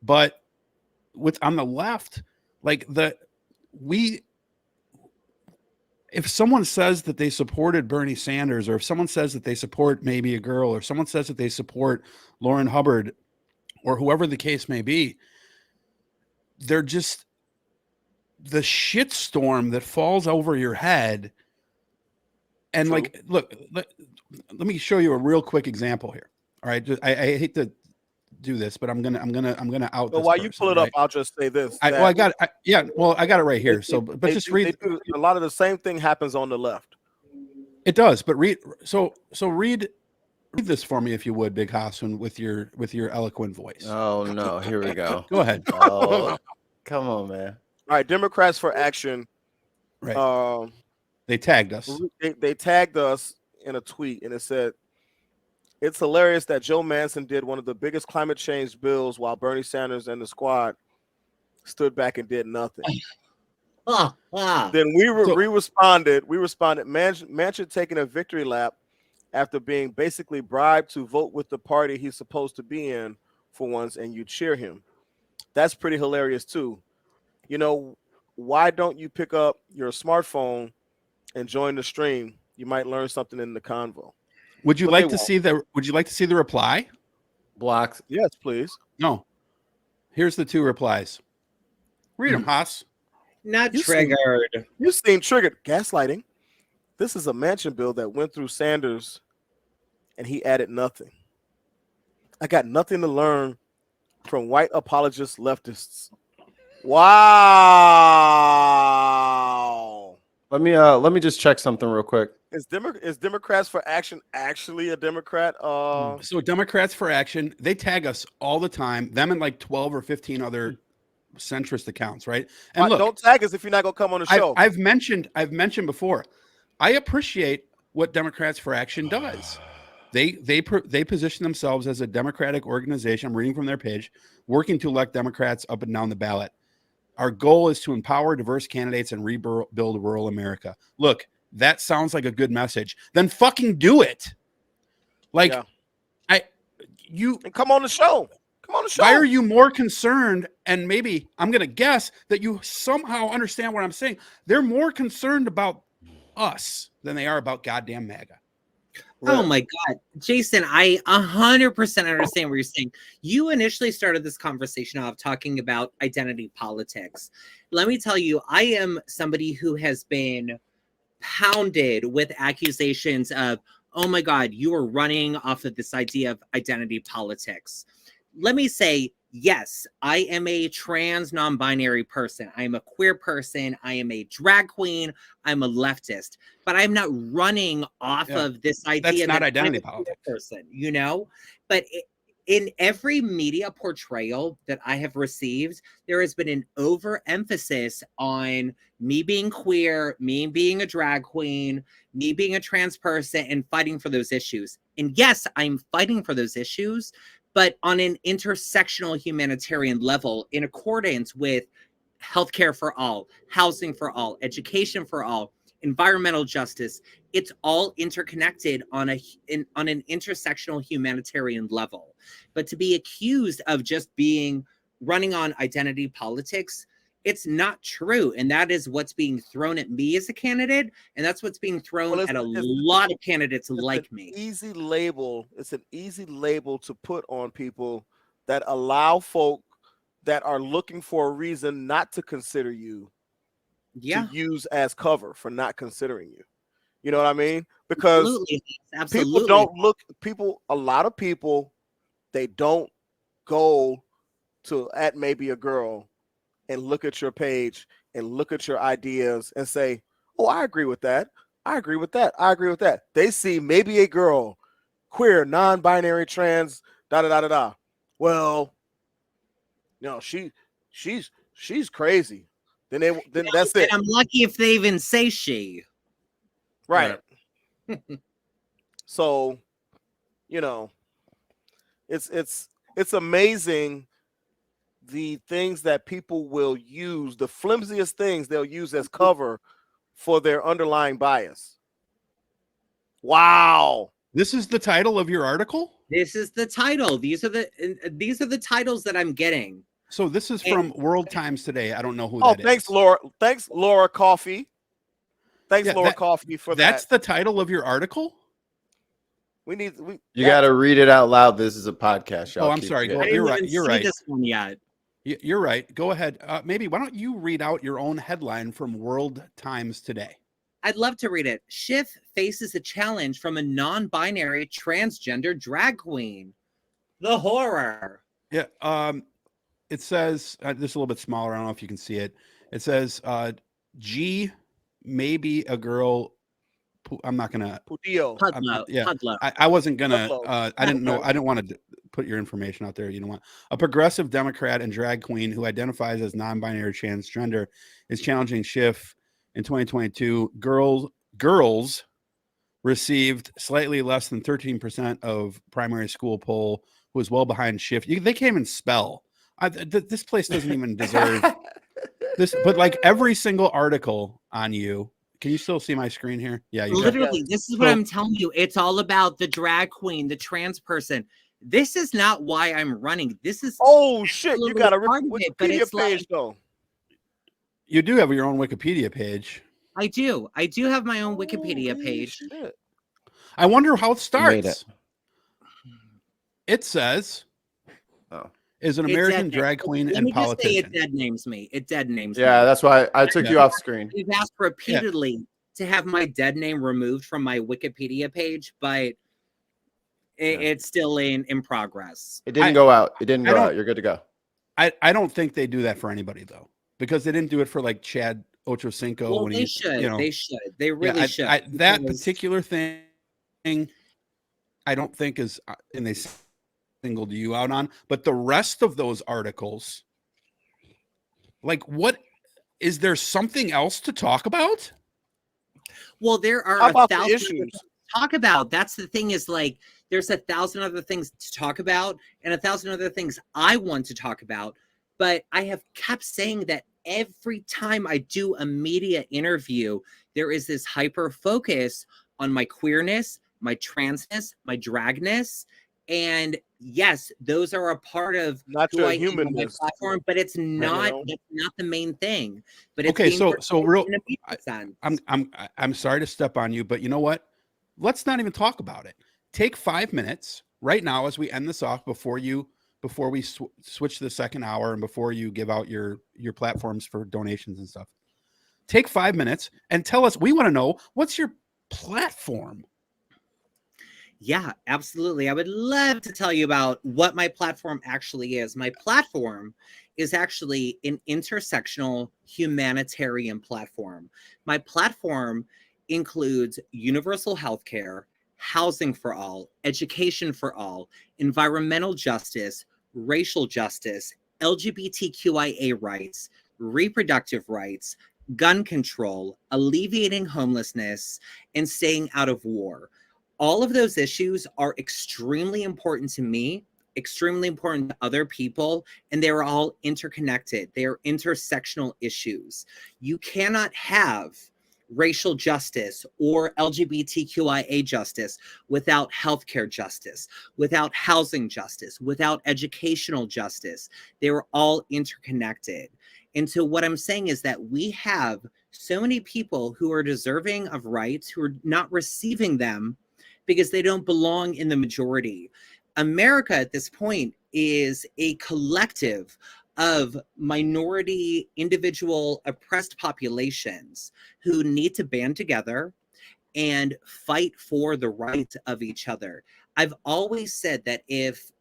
But on the left, like if someone says that they supported Bernie Sanders, or if someone says that they support maybe a girl, or someone says that they support Lauren Hubbard, or whoever the case may be, they're just the shitstorm that falls over your head. And True. like, look, let me show you a real quick example here. All right, I hate to do this, but I'm gonna out. So this while person, you pull it right? up, I'll just say this. I got it right here. So, but they just do- read. they do- a lot of the same thing happens on the left. It does, but read. So read this for me, if you would, Big Hassan, with your eloquent voice. Oh no, here we go. Go ahead. Oh, come on, man. All right, Democrats for Action. Right. They tagged us. They tagged us in a tweet, and it said, "It's hilarious that Joe Manchin did one of the biggest climate change bills while Bernie Sanders and the squad stood back and did nothing." Then we responded. Manchin taking a victory lap after being basically bribed to vote with the party he's supposed to be in for once, and you cheer him. That's pretty hilarious too. You know, why don't you pick up your smartphone and join the stream? You might learn something in the convo. Would you But like they to won't. see the reply? Blocks. Yes, please. No. Here's the two replies. Read them, Haas. Not You triggered. You seem triggered. Gaslighting. This is a Manchin bill that went through Sanders, and he added nothing. I got nothing to learn from white apologist leftists. Wow. Let me just check something real quick. Is Democrats for Action actually a Democrat? So Democrats for Action, they tag us all the time. Them and like 12 or 15 other centrist accounts, right? And look, don't tag us if you're not gonna come on the show. I've mentioned before. I appreciate what Democrats for Action does. They position themselves as a democratic organization. I'm reading from their page, working to elect Democrats up and down the ballot. Our goal is to empower diverse candidates and rebuild rural America. Look, that sounds like a good message. Then fucking do it. Like, Yeah. And come on the show. Come on the show. Why are you more concerned? And maybe I'm going to guess that you somehow understand what I'm saying. They're more concerned about us than they are about goddamn MAGA. Oh my God, Jason, I 100% understand what you're saying. You initially started this conversation off talking about identity politics. Let me tell you, I am somebody who has been pounded with accusations of, oh my God, you are running off of this idea of identity politics. Let me say, yes, I am a trans non-binary person. I am a queer person. I am a drag queen. I'm a leftist, but I'm not running off of this idea. That's not that identity I'm a politics. queer person, you know? But in every media portrayal that I have received, there has been an overemphasis on me being queer, me being a drag queen, me being a trans person, and fighting for those issues. And yes, I'm fighting for those issues, but on an intersectional humanitarian level, in accordance with healthcare for all, housing for all, education for all, environmental justice. It's all interconnected on an intersectional humanitarian level. But to be accused of just running on identity politics, it's not true. And that is what's being thrown at me as a candidate. And that's what's being thrown at a lot of candidates like me. Easy label. It's an easy label to put on people that allow folk that are looking for a reason not to consider you to use as cover for not considering you. You know what I mean? Because people don't look, a lot of people, they don't go to at maybe a girl and look at your page and look at your ideas and say, oh, I agree with that. I agree with that. I agree with that. They see maybe a girl, queer, non-binary, trans, da-da-da-da-da. Well, she's crazy. Then that's it. And I'm lucky if they even say she. Right. So, it's amazing the things that people will use, the flimsiest things they'll use as cover for their underlying bias. Wow. This is the title of your article? This is the title. These are the titles that I'm getting. So this is from World Times Today. I don't know who that is. Thanks, Laura. Thanks, Laura Coffey. Thanks, Laura Coffey, for that. That's the title of your article? You got to read it out loud. This is a podcast. Oh, I'm sorry. You're right. You're right. This one yet. You're right. Go ahead. Maybe why don't you read out your own headline from World Times Today? I'd love to read it. Schiff faces a challenge from a non-binary transgender drag queen. The horror. Yeah. It says this is a little bit smaller. I don't know if you can see it. It says G maybe a girl. I'm not gonna. I wasn't gonna. I didn't know. I didn't want to put your information out there. You know what? A progressive Democrat and drag queen who identifies as non-binary transgender is challenging Schiff in 2022. Girls received slightly less than 13% of primary school poll, who was well behind Schiff. They can't even spell. This place doesn't even deserve this. But like every single article on you. Can you still see my screen here? Yeah, literally. This is what I'm telling you. It's all about the drag queen, the trans person. This is not why I'm running. This is shit. You got a Wikipedia page though. You do have your own Wikipedia page. I do. I do have my own Wikipedia page. Shit. I wonder how it starts. It says, is an American drag queen and politician. It dead names me. It dead names me. Yeah, that's why I took you off screen. We've asked repeatedly to have my dead name removed from my Wikipedia page, but it's still in progress. It didn't go out. It didn't go out. You're good to go. I don't think they do that for anybody though, because they didn't do it for like Chad Ochocinco. Well, they should. They should. They really should. That particular thing, I don't think is, and they singled you out on, but the rest of those articles, like, what is there something else to talk about? Well, there are 1,000 issues to talk about. That's the thing, is like there's 1,000 other things to talk about and 1,000 other things I want to talk about. But I have kept saying that every time I do a media interview, there is this hyper focus on my queerness, my transness, my dragness. And yes, those are a part of not who I am on my platform, but it's not that's not the main thing. But it's okay, so real. I'm sorry to step on you, but you know what? Let's not even talk about it. Take 5 minutes right now as we end this off before we switch to the second hour and before you give out your platforms for donations and stuff. Take 5 minutes and tell us. We want to know, what's your platform? Yeah, absolutely. I would love to tell you about what my platform actually is. My platform is actually an intersectional humanitarian platform. My platform includes universal health care, housing for all, education for all, environmental justice, racial justice, LGBTQIA rights, reproductive rights, gun control, alleviating homelessness, and staying out of war. All of those issues are extremely important to me, extremely important to other people, and they're all interconnected. They are intersectional issues. You cannot have racial justice or LGBTQIA justice without healthcare justice, without housing justice, without educational justice. They are all interconnected. And so what I'm saying is that we have so many people who are deserving of rights who are not receiving them because they don't belong in the majority. America at this point is a collective of minority, individual, oppressed populations who need to band together and fight for the rights of each other. I've always said that if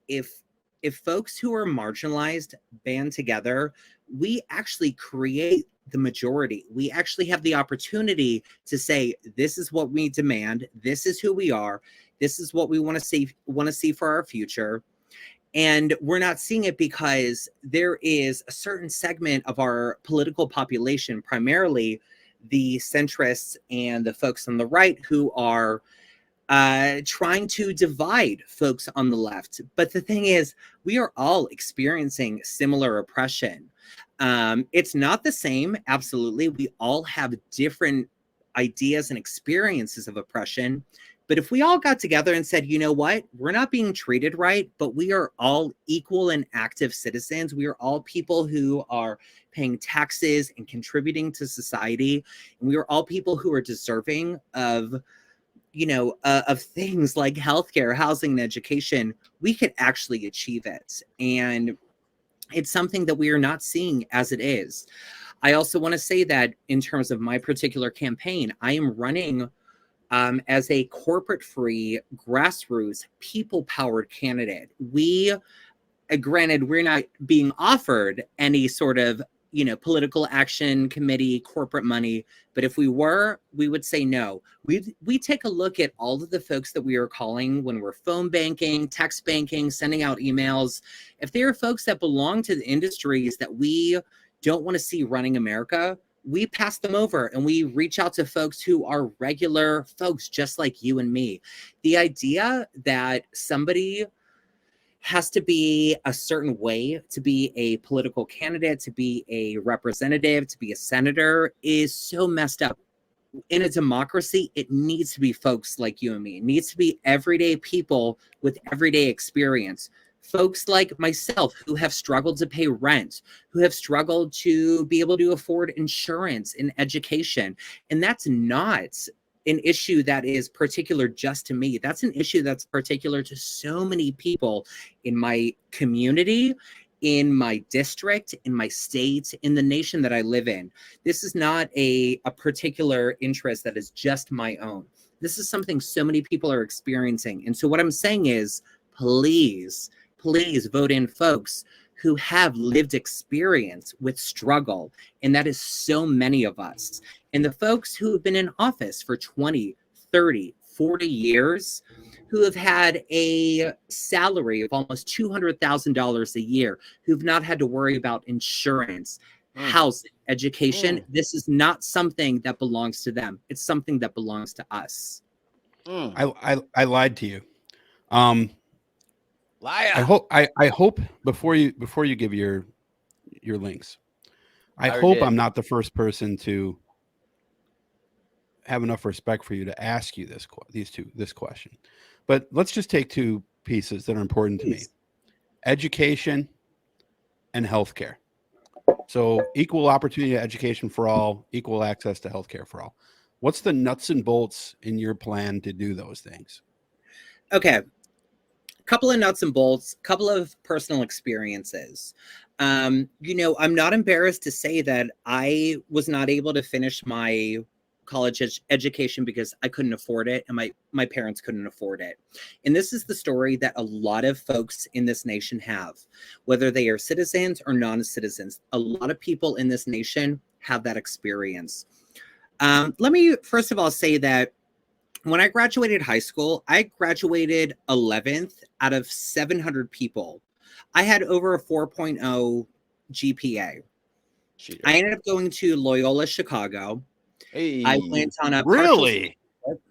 folks who are marginalized band together, we actually create the majority. We actually have the opportunity to say, this is what we demand. This is who we are. This is what we want to see for our future. And we're not seeing it because there is a certain segment of our political population, primarily the centrists and the folks on the right, who are trying to divide folks on the left. But the thing is, we are all experiencing similar oppression. It's not the same, absolutely. We all have different ideas and experiences of oppression. But if we all got together and said, you know what, we're not being treated right, but we are all equal and active citizens. We are all people who are paying taxes and contributing to society. And we are all people who are deserving of, of things like healthcare, housing, and education. We could actually achieve it. And it's something that we are not seeing as it is. I also want to say that in terms of my particular campaign, I am running as a corporate-free, grassroots, people-powered candidate. Granted, we're not being offered any sort of, political action committee, corporate money. But if we were, we would say no. We take a look at all of the folks that we are calling when we're phone banking, text banking, sending out emails. If they are folks that belong to the industries that we don't want to see running America, we pass them over and we reach out to folks who are regular folks just like you and me. The idea that somebody has to be a certain way to be a political candidate, to be a representative, to be a senator is so messed up. In a democracy, it needs to be folks like you and me. It needs to be everyday people with everyday experience. Folks like myself who have struggled to pay rent, who have struggled to be able to afford insurance and education. And that's not an issue that is particular just to me. That's an issue that's particular to so many people in my community, in my district, in my state, in the nation that I live in. This is not a particular interest that is just my own. This is something so many people are experiencing. And so what I'm saying is, please vote in folks who have lived experience with struggle. And that is so many of us. And the folks who have been in office for 20, 30, 40 years, who have had a salary of almost $200,000 a year, who've not had to worry about insurance, housing, education. This is not something that belongs to them. It's something that belongs to us. I lied to you. Liar. I hope before you give your links, I hope I'm not the first person to have enough respect for you to ask you this question. But let's just take two pieces that are important to me: education and healthcare. So equal opportunity education for all, equal access to healthcare for all. What's the nuts and bolts in your plan to do those things? Okay. Couple of nuts and bolts, couple of personal experiences. I'm not embarrassed to say that I was not able to finish my college education because I couldn't afford it and my parents couldn't afford it. And this is the story that a lot of folks in this nation have, whether they are citizens or non-citizens. A lot of people in this nation have that experience. Let me first of all say that when I graduated high school, I graduated 11th out of 700 people. I had over a 4.0 GPA. I ended up going to Loyola Chicago. Hey, I went on a really?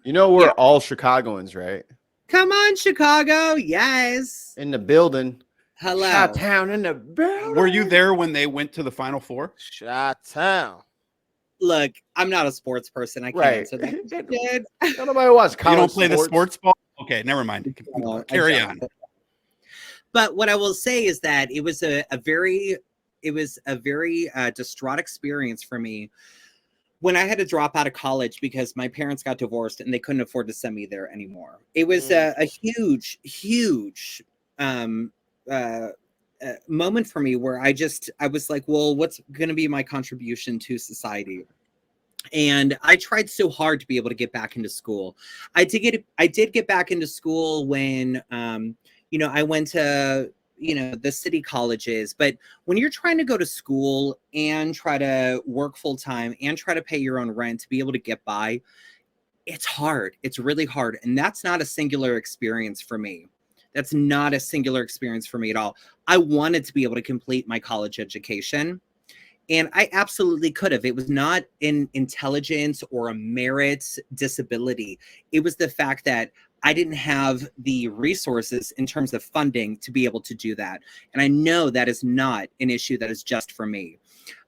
We're all Chicagoans, right? Come on, Chicago. Yes. In the building. Hello. Chi-town in the building. Were you there when they went to the Final Four? Chi-town. Look, I'm not a sports person. I can't answer that. Nobody watches college. You don't play the sports ball? Okay, never mind. Carry on. But what I will say is that it was a very distraught experience for me when I had to drop out of college because my parents got divorced and they couldn't afford to send me there anymore. It was a huge moment for me where I was like, well, what's going to be my contribution to society? And I tried so hard to be able to get back into school. I did get back into school when, I went to the city colleges. But when you're trying to go to school and try to work full time and try to pay your own rent to be able to get by, it's hard. It's really hard. And that's not a singular experience for me. That's not a singular experience for me at all. I wanted to be able to complete my college education, and I absolutely could have. It was not an intelligence or a merit disability. It was the fact that I didn't have the resources in terms of funding to be able to do that. And I know that is not an issue that is just for me.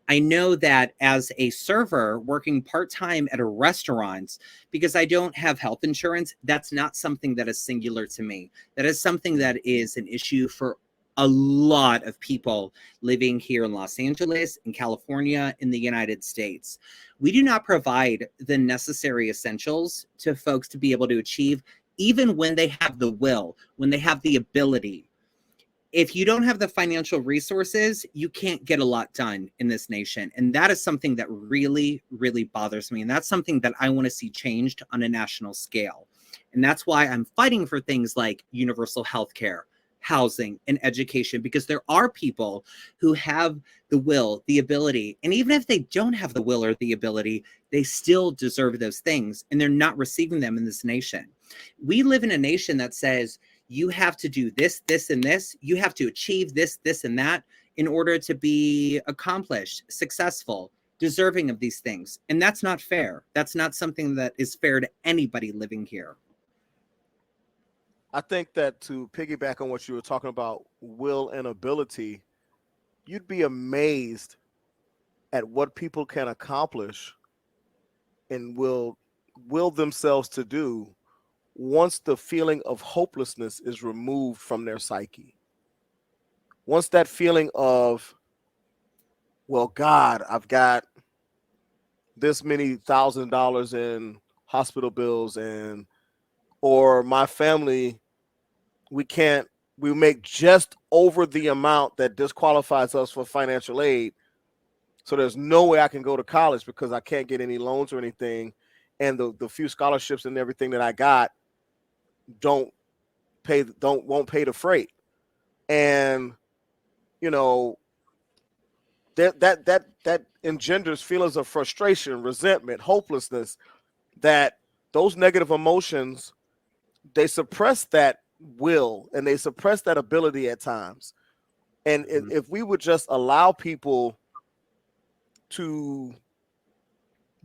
I know that as a server working part-time at a restaurant, because I don't have health insurance, that's not something that is singular to me. That is something that is an issue for a lot of people living here in Los Angeles, in California, in the United States. We do not provide the necessary essentials to folks to be able to achieve, even when they have the will, when they have the ability. If you don't have the financial resources, you can't get a lot done in this nation. And that is something that really, really bothers me. And that's something that I want to see changed on a national scale. And that's why I'm fighting for things like universal health care, housing, and education, because there are people who have the will, the ability, and even if they don't have the will or the ability, they still deserve those things, and they're not receiving them in this nation. We live in a nation that says, you have to do this, this, and this. You have to achieve this, this, and that in order to be accomplished, successful, deserving of these things. And that's not fair. That's not something that is fair to anybody living here. I think that to piggyback on what you were talking about, will and ability, you'd be amazed at what people can accomplish and will themselves to do once the feeling of hopelessness is removed from their psyche. Once that feeling of, well, God, I've got this many $1,000 in hospital bills, or my family, we make just over the amount that disqualifies us for financial aid. So there's no way I can go to college because I can't get any loans or anything. And the few scholarships and everything that I got won't pay the freight. And that engenders feelings of frustration, resentment, hopelessness, that those negative emotions, they suppress that will and they suppress that ability at times. And if we would just allow people to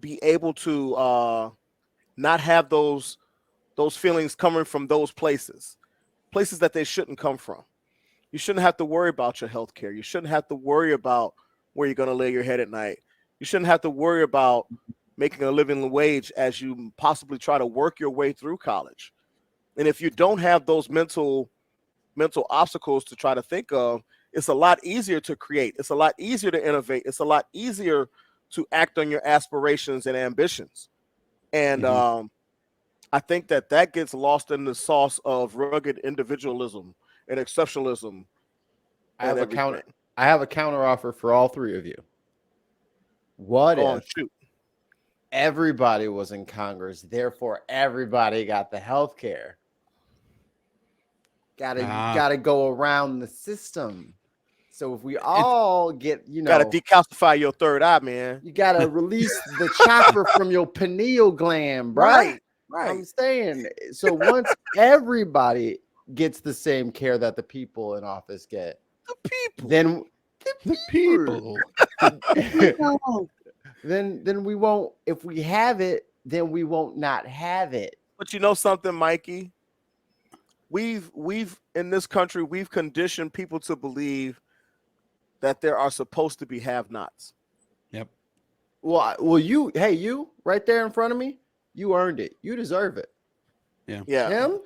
be able to not have those feelings coming from those places that they shouldn't come from. You shouldn't have to worry about your health care. You shouldn't have to worry about where you're going to lay your head at night. You shouldn't have to worry about making a living wage as you possibly try to work your way through college. And if you don't have those mental obstacles to try to think of, it's a lot easier to create. It's a lot easier to innovate. It's a lot easier to act on your aspirations and ambitions. And I think that gets lost in the sauce of rugged individualism and exceptionalism. I have a counter offer for all three of you. What if everybody was in Congress, therefore everybody got the health care? Gotta go around the system. So if we all get, gotta decalcify your third eye, man. You gotta release the chopper from your pineal gland, bro. Right. I'm saying, so once everybody gets the same care that the people in office get, then we won't. If we have it, then we won't not have it. But you know something, Mikey? We've in this country, we've conditioned people to believe that there are supposed to be have-nots. Yep. Well, you right there in front of me, you earned it. You deserve it. Yeah. Him?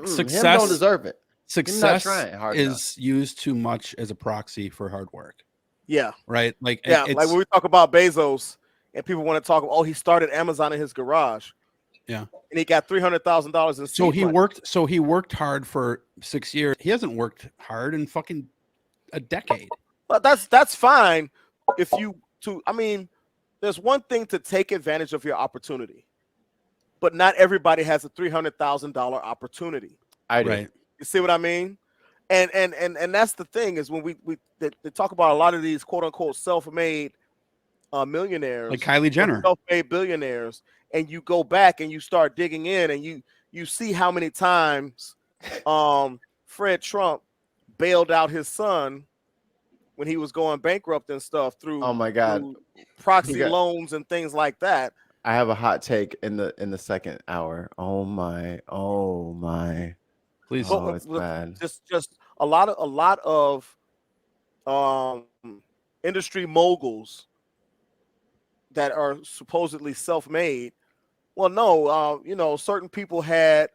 Success Him don't deserve it. Success is used too much as a proxy for hard work. Yeah. Right. Like like when we talk about Bezos and people want to talk, he started Amazon in his garage. Yeah. And he got $300,000 in So he worked hard for 6 years. He hasn't worked hard in fucking a decade. But that's fine there's one thing to take advantage of your opportunity, but not everybody has a $300,000 opportunity. I do. Right. You see what I mean? And that's the thing is when they talk about a lot of these quote unquote self-made millionaires, like Kylie Jenner, self-made billionaires, and you go back and you start digging in and you see how many times Fred Trump bailed out his son when he was going bankrupt and stuff through through proxy loans and things like that. I have a hot take in the second hour. Oh my. please. Oh, it's bad. Just a lot of industry moguls that are supposedly self-made. Well, no, certain people had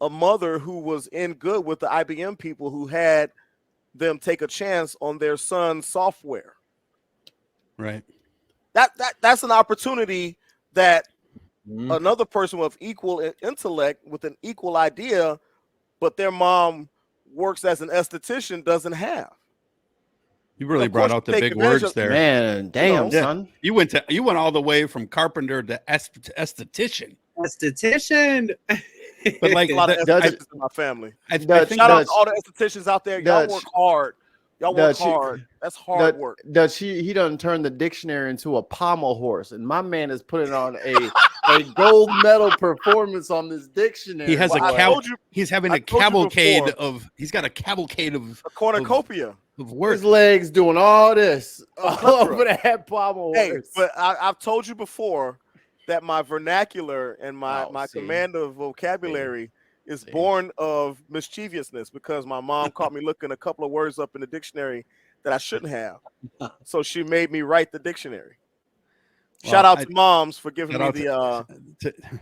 a mother who was in good with the IBM people who had them take a chance on their son's software. Right. That's an opportunity that another person with equal intellect, with an equal idea, but their mom works as an esthetician, doesn't have. You really brought out the big words there, man. Damn, son. You went all the way from carpenter to esthetician. Esthetician. But like a lot of estheticians in my family. I think shout out to all the estheticians out there. Y'all work hard. Y'all work hard. That's hard work. He done turned the dictionary into a pommel horse, and my man is putting on a gold medal performance on this dictionary. He has he's having a cavalcade of. He's got a cavalcade of a cornucopia of words. His legs doing all this over that pommel horse. But I've told you before that my vernacular and my command of vocabulary is born of mischievousness because my mom caught me looking a couple of words up in the dictionary that I shouldn't have. So she made me write the dictionary. Shout out to moms for giving me the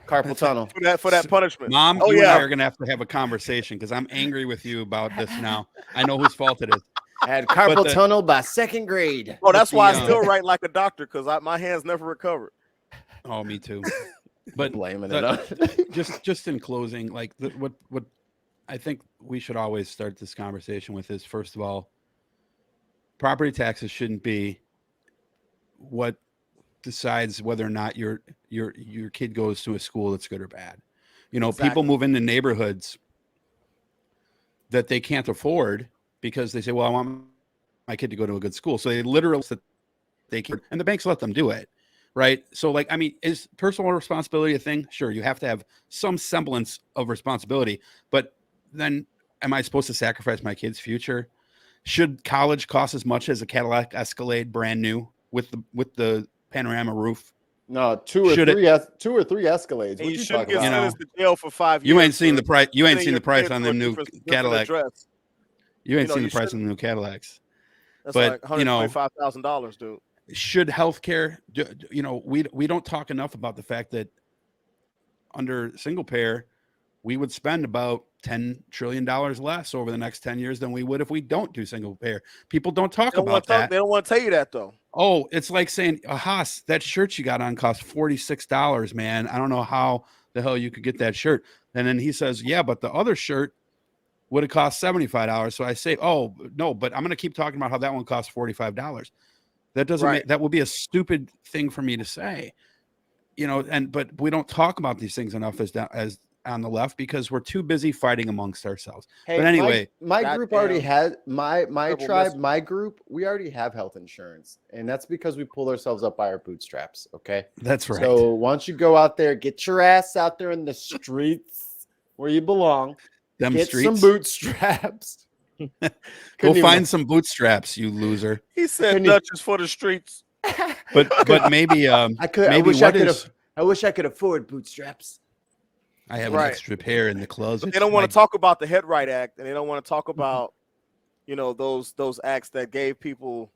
carpal tunnel for that punishment. Mom, you and I are going to have a conversation because I'm angry with you about this now. I know whose fault it is. I had carpal tunnel by second grade. Oh, that's why I still write like a doctor because my hands never recovered. Oh, me too. But blaming it up. just in closing, like what I think we should always start this conversation with is, first of all, property taxes shouldn't be what decides whether or not your kid goes to a school that's good or bad. You know, people move into neighborhoods that they can't afford because they say, well, I want my kid to go to a good school. So they literally they can, and the banks let them do it. Right. So, like, I mean, is personal responsibility a thing? Sure. You have to have some semblance of responsibility. But then am I supposed to sacrifice my kid's future? Should college cost as much as a Cadillac Escalade brand new with the panorama roof? No, two or three Escalades. You shouldn't get sentenced to jail for 5 years. You ain't seen the price. You ain't seen the price on the new Cadillac. You ain't seen the price on the new Cadillacs. That's like $125,000, dude. Should healthcare, we don't talk enough about the fact that under single payer, we would spend about $10 trillion less over the next 10 years than we would if we don't do single payer. People don't talk about that. They don't want to tell you that, though. Oh, it's like saying, Haas, that shirt you got on cost $46, man. I don't know how the hell you could get that shirt. And then he says, yeah, but the other shirt would have cost $75. So I say, oh, no, but I'm going to keep talking about how that one costs $45. That doesn't make, that would be a stupid thing for me to say, but we don't talk about these things enough as on the left because we're too busy fighting amongst ourselves. Hey, but anyway, my group already had my tribe, my group, we already have health insurance, and that's because we pulled ourselves up by our bootstraps. Okay. That's right. So once you go out there, get your ass out there in the streets where you belong, get some bootstraps. Go find some bootstraps, you loser. He said Dutchess for the streets. But maybe I wish I could afford bootstraps. I have an extra pair in the closet. But they don't want to talk about the Head Right Act, and they don't want to talk about those acts that gave people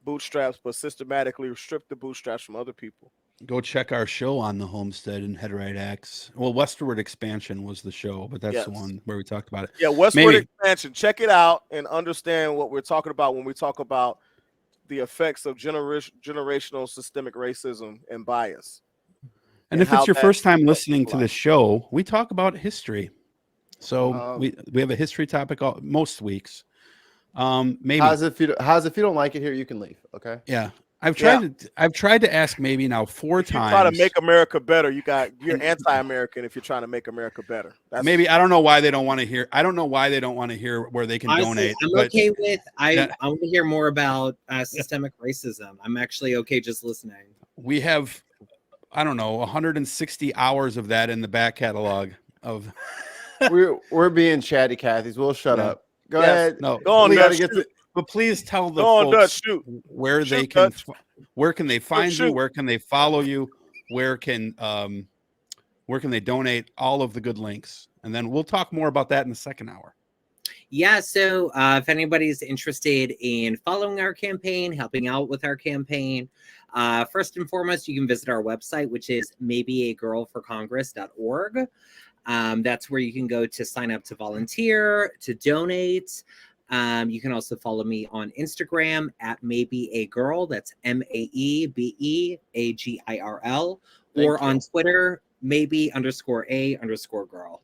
bootstraps but systematically stripped the bootstraps from other people. Go check our show on the Homestead and Head Right Acts. Well, Westward Expansion was the show, but that's the one where we talked about it. Yeah, Westward Expansion. Check it out and understand what we're talking about when we talk about the effects of generational systemic racism and bias. And if it's your first time listening to the show, we talk about history. So we have a history topic most weeks. Maybe how's if you don't like it here, you can leave. Okay. Yeah. I've tried to ask maybe now 4 if you times. try to make America better, you're anti-American if you're trying to make America better. Maybe I don't know why they don't want to hear. I don't know why they don't want to hear where they can donate. I'm okay with. I want to hear more about systemic racism. I'm actually okay just listening. We have, I don't know, 160 hours of that in the back catalog of. we're being chatty Cathy's. We'll shut up. Go ahead. No, go on, Dutch. But please tell the go on, folks Dutch, where shoot, they can, Dutch. Where can they find you? Where can they follow you? Where can they donate? All of the good links, and then we'll talk more about that in the second hour. Yeah, so if anybody's interested in following our campaign, helping out with our campaign, first and foremost, you can visit our website, which is maybeagirlforcongress.org. That's where you can go to sign up to volunteer, to donate. You can also follow me on Instagram at @MabeAGirl. That's MAEBEAGIRL. Or on Twitter, maybe_A_girl.